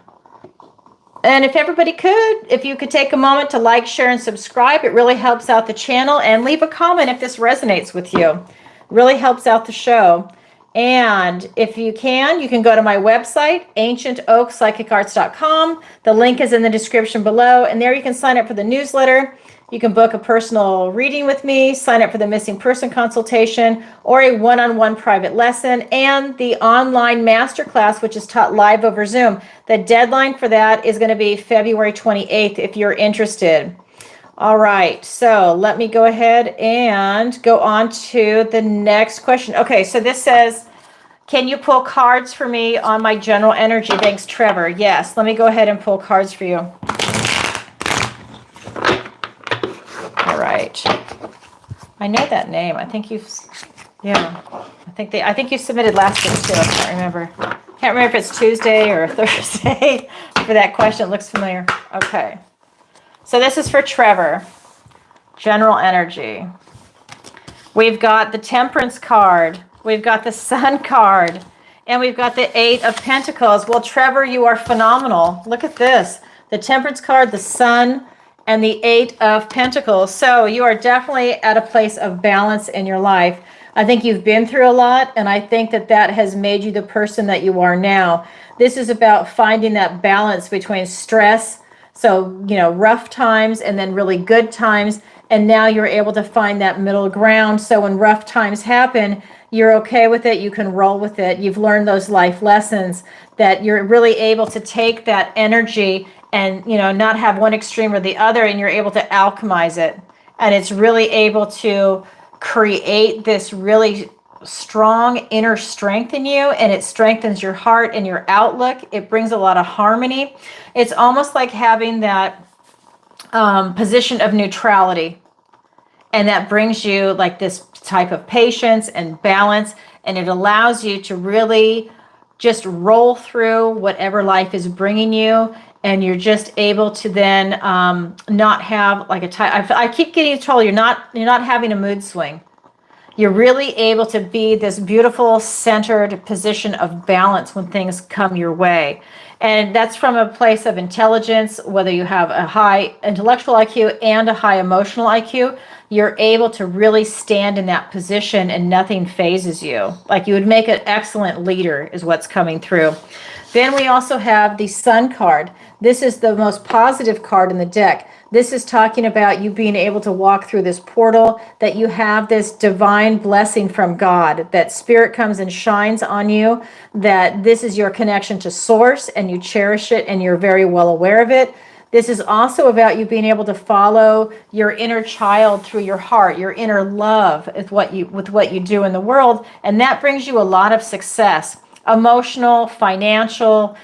And if everybody could, if you could take a moment to like, share, and subscribe, it really helps out the channel. And leave a comment if this resonates with you. It really helps out the show. And if you can go to my website, ancientoakpsychicarts.com. The link is in the description below. And there you can sign up for the newsletter. You can book a personal reading with me, sign up for the missing person consultation, or a one-on-one private lesson, and the online masterclass, which is taught live over Zoom. The deadline for that is going to be February 28th if you're interested. All right, so let me go ahead and go on to the next question. Okay, so this says, can you pull cards for me on my general energy? Thanks, Trevor. Yes, let me go ahead and pull cards for you. All right. I know that name. I think you've, yeah. I think you submitted last week too. I can't remember. Can't remember if it's Tuesday or Thursday for that question. It looks familiar. Okay. So this is for Trevor. General energy. We've got the Temperance card. We've got the Sun card. And we've got the Eight of Pentacles. Well, Trevor, you are phenomenal. Look at this. The Temperance card, the Sun, and the Eight of Pentacles. So you are definitely at a place of balance in your life. I think you've been through a lot, and I think that that has made you the person that you are now. This is about finding that balance between stress, so, you know, rough times and then really good times. And now you're able to find that middle ground. So when rough times happen, you're okay with it. You can roll with it. You've learned those life lessons that you're really able to take that energy and, you know, not have one extreme or the other, and you're able to alchemize it. And it's really able to create this really strong inner strength in you, and it strengthens your heart and your outlook. It brings a lot of harmony. It's almost like having that position of neutrality, and that brings you like this type of patience and balance, and it allows you to really just roll through whatever life is bringing you, and you're just able to then not have like I keep getting told you're not having a mood swing. You're really able to be this beautiful centered position of balance when things come your way. And that's from a place of intelligence, whether you have a high intellectual IQ and a high emotional IQ, you're able to really stand in that position and nothing phases you. Like you would make an excellent leader is what's coming through. Then we also have the Sun card. This is the most positive card in the deck. This is talking about you being able to walk through this portal, that you have this divine blessing from God, that spirit comes and shines on you, that this is your connection to source and you cherish it and you're very well aware of it. This is also about you being able to follow your inner child through your heart, your inner love with what you do in the world, and that brings you a lot of success, emotional, financial.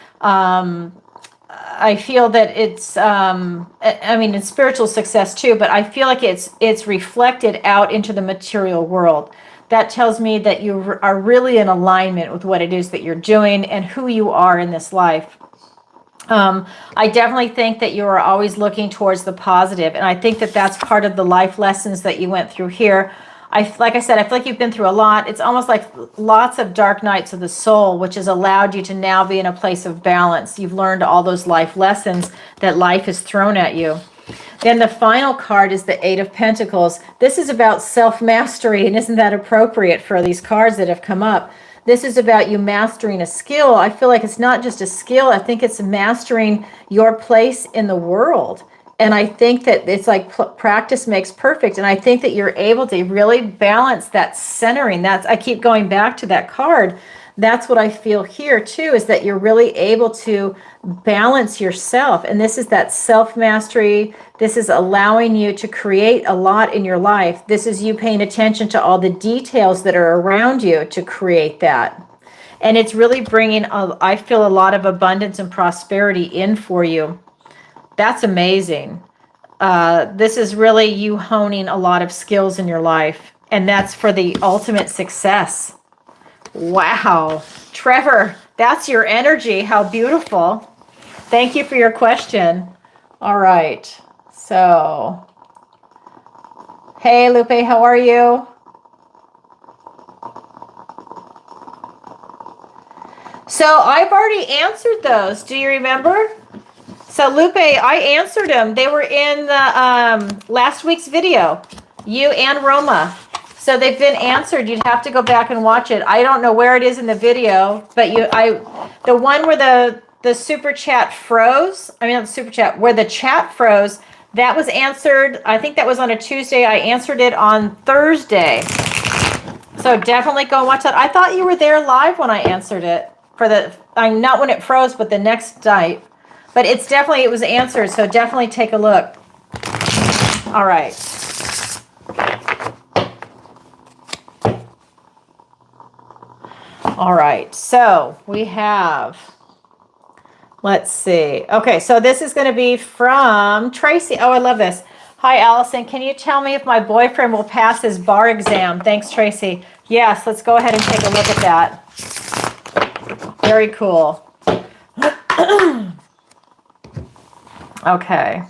I feel that it's, I mean, it's spiritual success too, but I feel like it's reflected out into the material world. That tells me that you are really in alignment with what it is that you're doing and who you are in this life. I definitely think that you are always looking towards the positive, and I think that that's part of the life lessons that you went through here. Like I said, I feel like you've been through a lot. It's almost like lots of dark nights of the soul, which has allowed you to now be in a place of balance. You've learned all those life lessons that life has thrown at you. Then the final card is the Eight of Pentacles. This is about self-mastery, and isn't that appropriate for these cards that have come up? This is about you mastering a skill. I feel like it's not just a skill. I think it's mastering your place in the world. And I think that it's like practice makes perfect. And I think that you're able to really balance that centering. I keep going back to that card. That's what I feel here too, is that you're really able to balance yourself. And this is that self-mastery. This is allowing you to create a lot in your life. This is you paying attention to all the details that are around you to create that. And it's really bringing, I feel, a lot of abundance and prosperity in for you. That's amazing. This is really you honing a lot of skills in your life, and that's for the ultimate success. Wow. Trevor, that's your energy. How beautiful. Thank you for your question. All right. So, hey, Lupe, how are you? So I've already answered those. Do you remember? So Lupe, I answered them. They were in the last week's video, you and Roma. So they've been answered. You'd have to go back and watch it. I don't know where it is in the video, but the one where the super chat froze. I mean, not the super chat, where the chat froze. That was answered. I think that was on a Tuesday. I answered it on Thursday. So definitely go watch that. I thought you were there live when I answered it not when it froze, but the next night. But it was answered, so definitely take a look. All right. All right, so we have, let's see. Okay, so this is going to be from Tracy. Oh, I love this. Hi, Alison. Can you tell me if my boyfriend will pass his bar exam? Thanks, Tracy. Yes, let's go ahead and take a look at that. Very cool. Okay.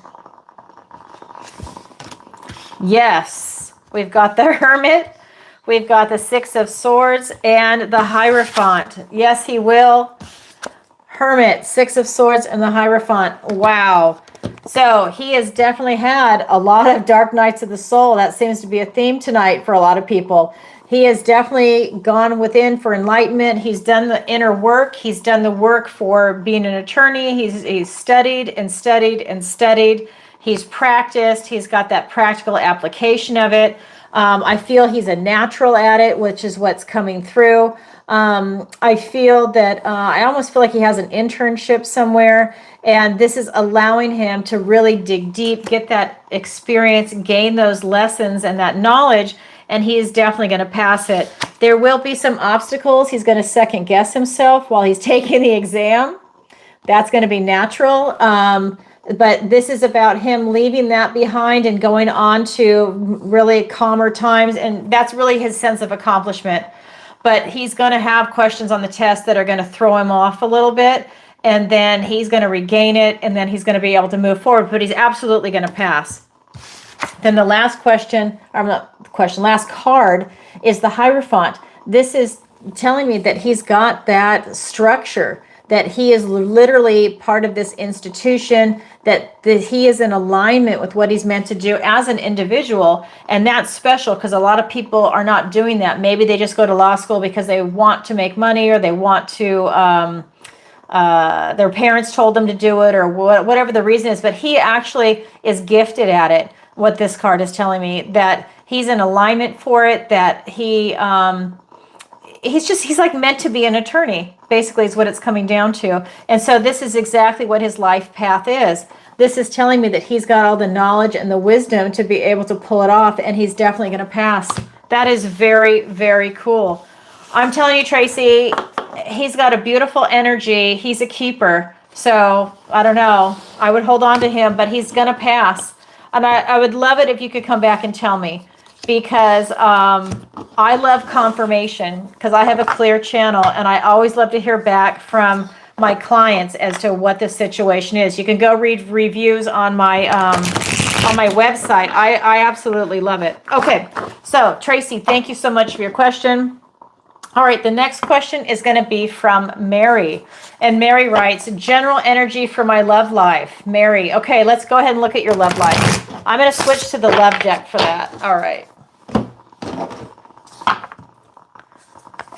Yes, we've got the Hermit, we've got the Six of Swords, and the Hierophant. Yes, he will. Hermit, Six of Swords, and the Hierophant. Wow. So he has definitely had a lot of dark nights of the soul. That seems to be a theme tonight for a lot of people. He has definitely gone within for enlightenment. He's done the inner work. He's done the work for being an attorney. He's studied and studied and studied. He's practiced. He's got that practical application of it. I feel he's a natural at it, which is what's coming through. I feel that I almost feel like he has an internship somewhere, and this is allowing him to really dig deep, get that experience, gain those lessons and that knowledge, and he is definitely going to pass it. There will be some obstacles. He's going to second guess himself while he's taking the exam. That's going to be natural. But this is about him leaving that behind and going on to really calmer times. And that's really his sense of accomplishment. But he's going to have questions on the test that are going to throw him off a little bit. And then he's going to regain it. And then he's going to be able to move forward. But he's absolutely going to pass. Then the last last card is the Hierophant. This is telling me that he's got that structure, that he is literally part of this institution, that he is in alignment with what he's meant to do as an individual. And that's special because a lot of people are not doing that. Maybe they just go to law school because they want to make money, or they want to, their parents told them to do it, or whatever the reason is. But he actually is gifted at it. What this card is telling me, that he's in alignment for it, that he's like meant to be an attorney, basically, is what it's coming down to. And so this is exactly what his life path is. This is telling me that he's got all the knowledge and the wisdom to be able to pull it off, and he's definitely going to pass. That is very, very cool. I'm telling you, Tracy, he's got a beautiful energy. He's a keeper. So I don't know. I would hold on to him, but he's going to pass. And I would love it if you could come back and tell me, because I love confirmation, because I have a clear channel, and I always love to hear back from my clients as to what the situation is. You can go read reviews on my website. I absolutely love it. Okay, so Tracy, thank you so much for your question. All right, the next question is going to be from Mary. And Mary writes, general energy for my love life. Mary, okay, let's go ahead and look at your love life. I'm going to switch to the love deck for that. All right.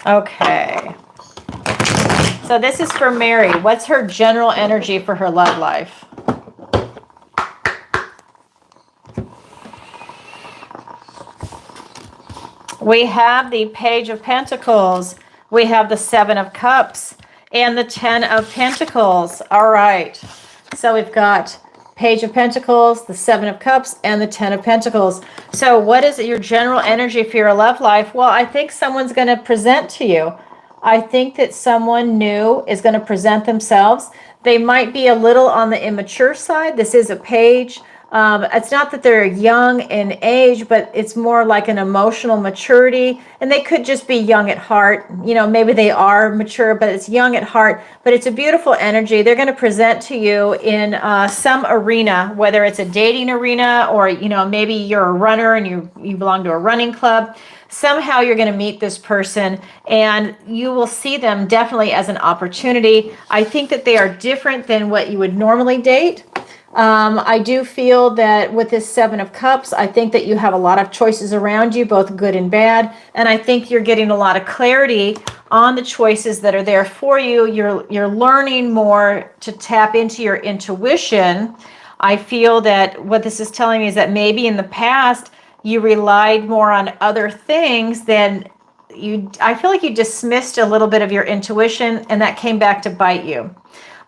Okay. So this is for Mary. What's her general energy for her love life? We have the Page of Pentacles. We have the Seven of Cups and the 10 of Pentacles. All right. So we've got Page of Pentacles, the 7 of Cups, and the 10 of Pentacles. So what is your general energy for your love life? Well, I think someone's going to present to you. I think that someone new is going to present themselves. They might be a little on the immature side. This is a page. It's not that they're young in age, but it's more like an emotional maturity. And they could just be young at heart. You know, maybe they are mature, but it's young at heart. But it's a beautiful energy. They're going to present to you in some arena, whether it's a dating arena, or, you know, maybe you're a runner and you belong to a running club. Somehow you're going to meet this person, and you will see them definitely as an opportunity. I think that they are different than what you would normally date. I do feel that with this 7 of Cups, I think that you have a lot of choices around you, both good and bad. And I think you're getting a lot of clarity on the choices that are there for you. You're learning more to tap into your intuition. I feel that what this is telling me is that maybe in the past, you relied more on other things than I feel like you dismissed a little bit of your intuition, and that came back to bite you.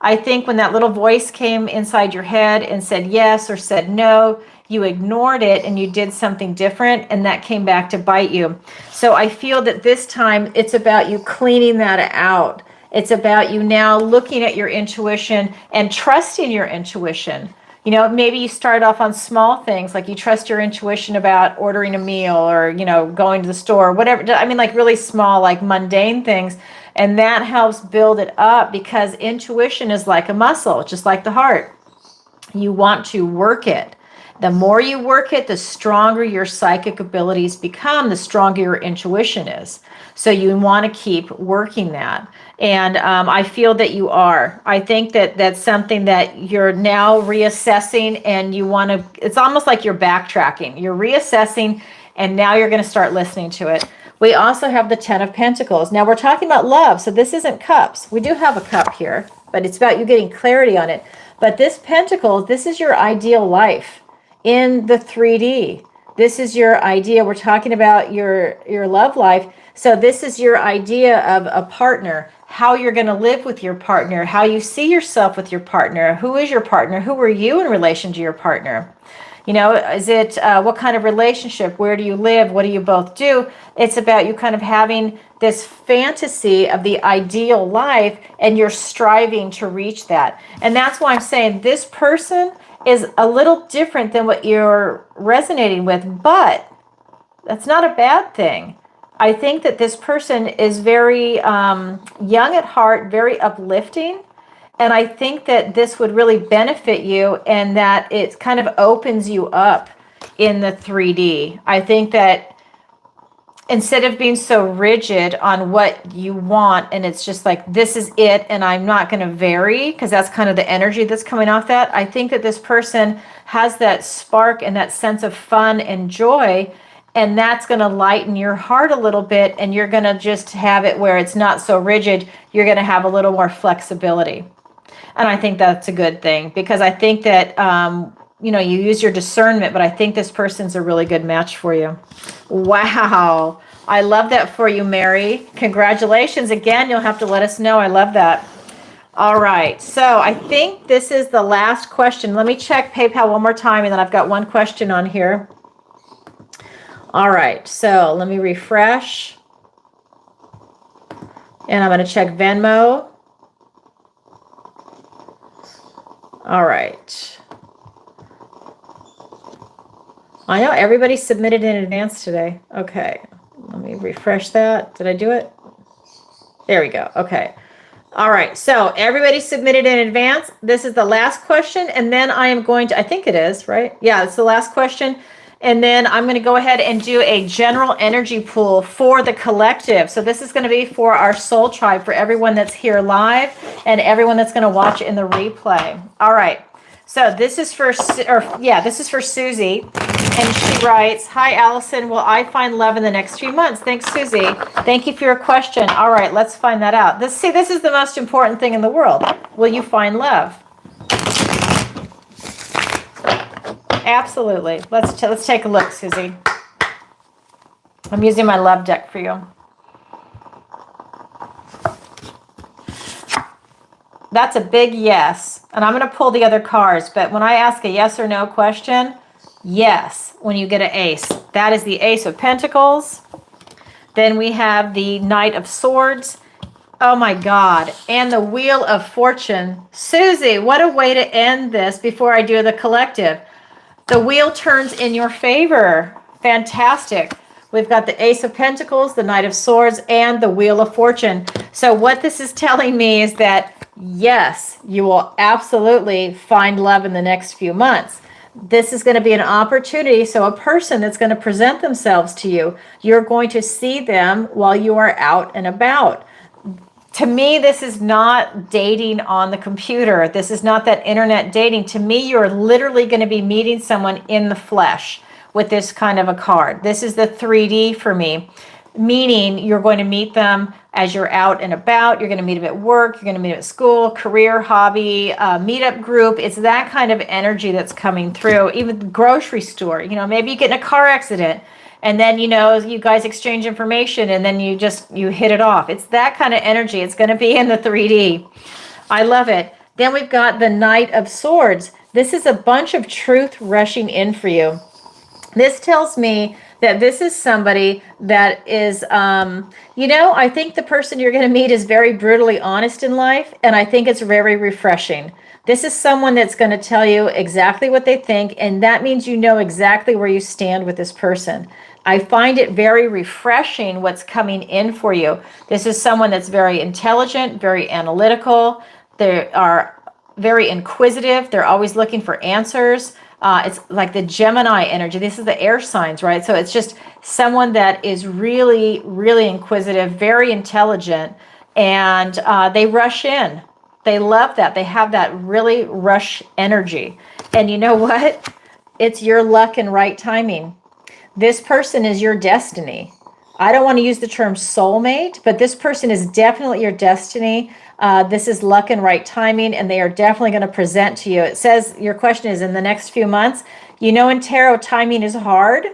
I think when that little voice came inside your head and said yes or said no, you ignored it and you did something different, and that came back to bite you. So I feel that this time it's about you cleaning that out. It's about you now looking at your intuition and trusting your intuition. You know, maybe you start off on small things, like you trust your intuition about ordering a meal, or, you know, going to the store, whatever. I mean, like really small, like mundane things. And that helps build it up, because intuition is like a muscle, just like the heart. You want to work it. The more you work it, the stronger your psychic abilities become, the stronger your intuition is. So you want to keep working that. And I feel that you are. I think that that's something that you're now reassessing, and you want to, it's almost like you're backtracking. You're reassessing, and now you're going to start listening to it. We also have the 10 of Pentacles. Now we're talking about love, so this isn't cups. We do have a cup here, but it's about you getting clarity on it. But this Pentacles, this is your ideal life in the 3D. This is your idea. We're talking about your love life. So this is your idea of a partner, how you're going to live with your partner, how you see yourself with your partner. Who is your partner? Who are you in relation to your partner? You know, is it what kind of relationship? Where do you live? What do you both do? It's about you kind of having this fantasy of the ideal life, and you're striving to reach that. And that's why I'm saying this person is a little different than what you're resonating with, but that's not a bad thing. I think that this person is very young at heart, very uplifting. And I think that this would really benefit you, and that it kind of opens you up in the 3D. I think that instead of being so rigid on what you want, and it's just like, this is it, and I'm not going to vary, because that's kind of the energy that's coming off that. I think that this person has that spark and that sense of fun and joy, and that's going to lighten your heart a little bit, and you're going to just have it where it's not so rigid. You're going to have a little more flexibility. And I think that's a good thing, because I think that, you know, you use your discernment, but I think this person's a really good match for you. Wow. I love that for you, Mary. Congratulations again. You'll have to let us know. I love that. All right. So I think this is the last question. Let me check PayPal one more time, and then I've got one question on here. All right. So let me refresh. And I'm going to check Venmo. All right. I know everybody submitted in advance today. Okay. Let me refresh that. Did I do it? There we go. Okay. All right. So everybody submitted in advance. This is the last question. And then I am going to, I think it is, right? Yeah, it's the last question. And then I'm going to go ahead and do a general energy pool for the collective. So this is going to be for our soul tribe, for everyone that's here live and everyone that's going to watch in the replay. All right. So this is for, this is for Susie. And she writes, hi, Alison. Will I find love in the next few months? Thanks, Susie. Thank you for your question. All right, let's find that out. This is the most important thing in the world. Will you find love? Absolutely. Let's take a look, Susie. I'm using my love deck for you. That's a big yes. And I'm going to pull the other cards. But when I ask a yes or no question, yes, when you get an ace. That is the Ace of Pentacles. Then we have the Knight of Swords. Oh my God. And the Wheel of Fortune. Susie, what a way to end this before I do the collective. The wheel turns in your favor. Fantastic. We've got the Ace of Pentacles, the Knight of Swords, and the Wheel of Fortune. So what this is telling me is that, yes, you will absolutely find love in the next few months. This is going to be an opportunity. So a person that's going to present themselves to you, you're going to see them while you are out and about. To me, this is not dating on the computer. This is not that internet dating. To me, you're literally going to be meeting someone in the flesh with this kind of a card. This is the 3D for me, meaning you're going to meet them as you're out and about. You're going to meet them at work. You're going to meet them at school, career, hobby, meetup group. It's that kind of energy that's coming through. Even the grocery store, you know, maybe you get in a car accident, and then, you know, you guys exchange information, and then you hit it off. It's that kind of energy. It's going to be in the 3D. I love it. Then we've got the Knight of Swords. This is a bunch of truth rushing in for you. This tells me that this is somebody that is, you know, I think the person you're going to meet is very brutally honest in life, and I think it's very refreshing. This is someone that's going to tell you exactly what they think, and that means you know exactly where you stand with this person. I find it very refreshing what's coming in for you. This is someone that's very intelligent, very analytical. They are very inquisitive. They're always looking for answers. It's like the Gemini energy. This is the air signs, right? So it's just someone that is really, really inquisitive, very intelligent, and they rush in. They love that. They have that really rush energy. And you know what? It's your luck and right timing. This person is your destiny. I don't want to use the term soulmate, but this person is definitely your destiny. This is luck and right timing, and they are definitely going to present to you. It says your question is in the next few months. You know, in tarot, timing is hard,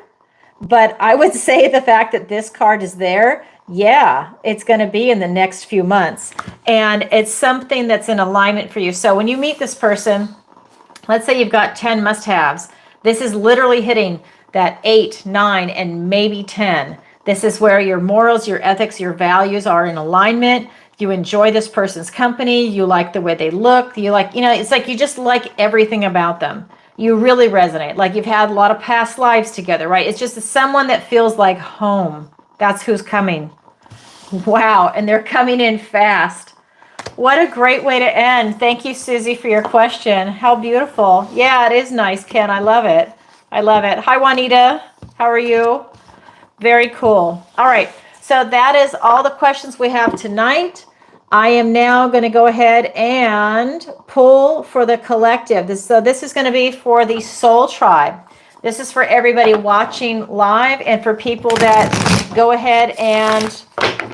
but I would say the fact that this card is there, yeah, it's going to be in the next few months. And it's something that's in alignment for you. So when you meet this person, let's say you've got 10 must-haves. This is literally hitting that 8, 9, and maybe 10. This is where your morals, your ethics, your values are in alignment. You enjoy this person's company. You like the way they look. You like, it's like you just like everything about them. You really resonate. Like you've had a lot of past lives together, right? It's just someone that feels like home. That's who's coming. Wow. And they're coming in fast. What a great way to end. Thank you, Susie, for your question. How beautiful. Yeah, it is nice, Ken. I love it. I love it. Hi, Juanita. How are you? Very cool. All right. So that is all the questions we have tonight. I am now going to go ahead and pull for the collective. This is going to be for the soul tribe. This is for everybody watching live and for people that go ahead and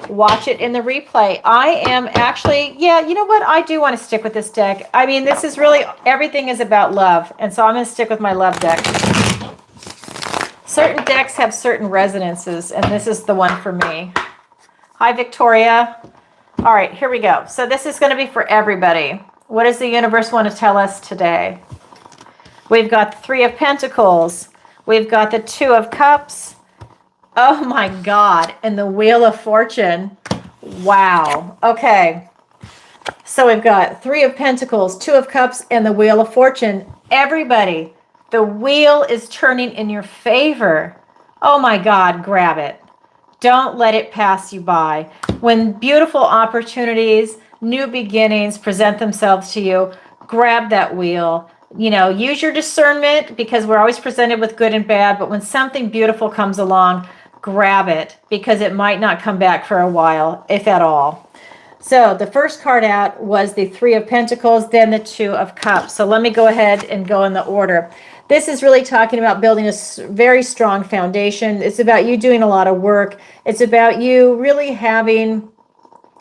watch it in the replay. I am actually, yeah, you know what? I do want to stick with this deck. I mean, this is really, everything is about love. And so I'm going to stick with my love deck. Certain decks have certain resonances, and this is the one for me. Hi, Victoria. All right, here we go. So this is going to be for everybody. What does the universe want to tell us today? We've got the Three of Pentacles. We've got the Two of Cups. Oh my God. And the Wheel of Fortune. Wow. Okay. So we've got Three of Pentacles, Two of Cups, and the Wheel of Fortune. Everybody, the wheel is turning in your favor. Oh my God, grab it. Don't let it pass you by. When beautiful opportunities, new beginnings present themselves to you, grab that wheel. Use your discernment because we're always presented with good and bad, but when something beautiful comes along, grab it because it might not come back for a while, if at all. So the first card out was the Three of Pentacles, then the Two of Cups. So let me go ahead and go in the order. This is really talking about building a very strong foundation. It's about you doing a lot of work. It's about you really having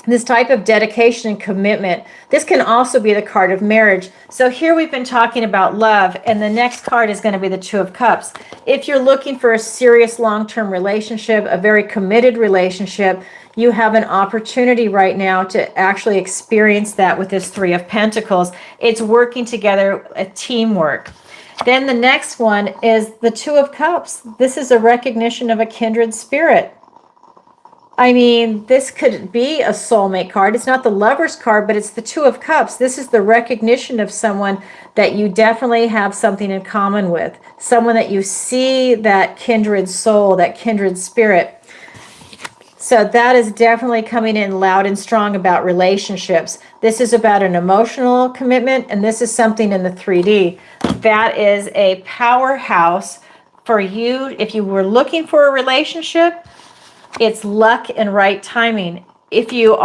this type of dedication and commitment. This can also be the card of marriage. So here we've been talking about love, and the next card is going to be the Two of Cups. If you're looking for a serious long-term relationship, a very committed relationship, you have an opportunity right now to actually experience that with this Three of Pentacles. It's working together, a teamwork. Then the next one is the Two of Cups. This is a recognition of a kindred spirit. I mean, this could be a soulmate card. It's not the Lover's card, but it's the Two of Cups. This is the recognition of someone that you definitely have something in common with. Someone that you see that kindred soul, that kindred spirit. So that is definitely coming in loud and strong about relationships. This is about an emotional commitment, and this is something in the 3D. That is a powerhouse for you. If you were looking for a relationship, it's luck and right timing. If you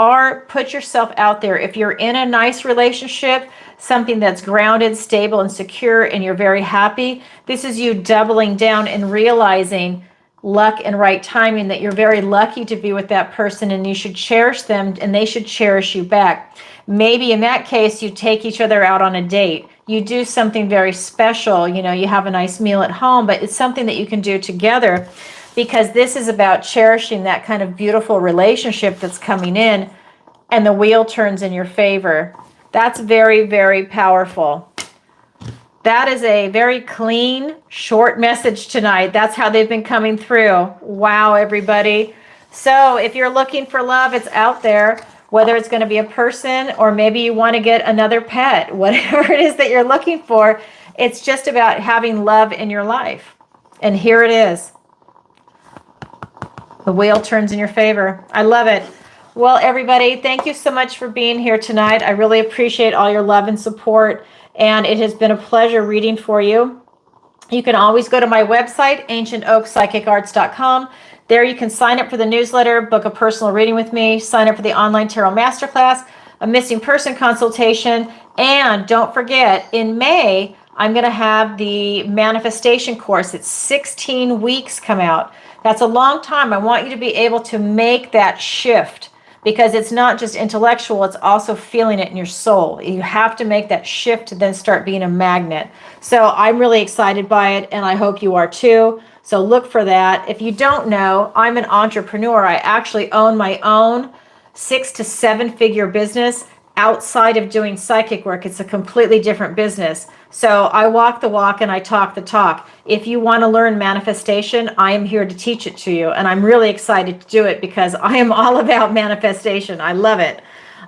put yourself out there, if you're in a nice relationship, something that's grounded, stable, and secure, and you're very happy, this is you doubling down and realizing luck and right timing, that you're very lucky to be with that person and you should cherish them and they should cherish you back. Maybe in that case, you take each other out on a date. You do something very special. You have a nice meal at home, but it's something that you can do together because this is about cherishing that kind of beautiful relationship that's coming in, and the wheel turns in your favor. That's very, very powerful. That is a very clean, short message tonight. That's how they've been coming through. Wow, everybody. So if you're looking for love, it's out there, whether it's going to be a person or maybe you want to get another pet, whatever it is that you're looking for, it's just about having love in your life. And here it is. The wheel turns in your favor. I love it. Well, everybody, thank you so much for being here tonight. I really appreciate all your love and support. And it has been a pleasure reading for you. You can always go to my website, ancientoakpsychicarts.com. There you can sign up for the newsletter, book a personal reading with me, sign up for the online tarot masterclass, a missing person consultation, and don't forget, in May, I'm going to have the manifestation course. It's 16 weeks come out. That's a long time. I want you to be able to make that shift because it's not just intellectual, it's also feeling it in your soul. You have to make that shift to then start being a magnet. So I'm really excited by it, and I hope you are too. So look for that. If you don't know, I'm an entrepreneur. I actually own my own 6 to 7 figure business outside of doing psychic work. It's a completely different business. So I walk the walk and I talk the talk. If you want to learn manifestation, I am here to teach it to you. And I'm really excited to do it because I am all about manifestation. I love it.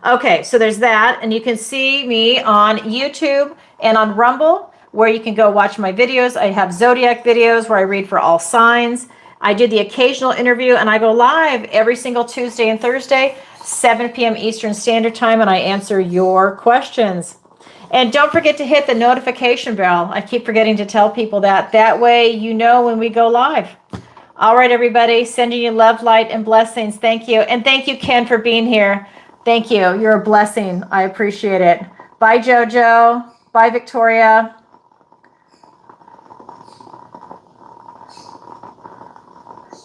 Okay, so there's that. And you can see me on YouTube and on Rumble, where you can go watch my videos. I have Zodiac videos where I read for all signs. I do the occasional interview, and I go live every single Tuesday and Thursday, 7 p.m. Eastern Standard Time, and I answer your questions. And don't forget to hit the notification bell. I keep forgetting to tell people that. That way you know when we go live. All right, everybody, sending you love, light, and blessings. Thank you. And thank you, Ken, for being here. Thank you. You're a blessing. I appreciate it. Bye, Jojo. Bye, Victoria.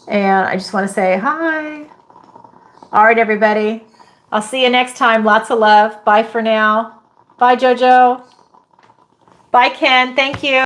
And I just want to say hi. All right, everybody. I'll see you next time. Lots of love. Bye for now. Bye, Jojo. Bye, Ken. Thank you.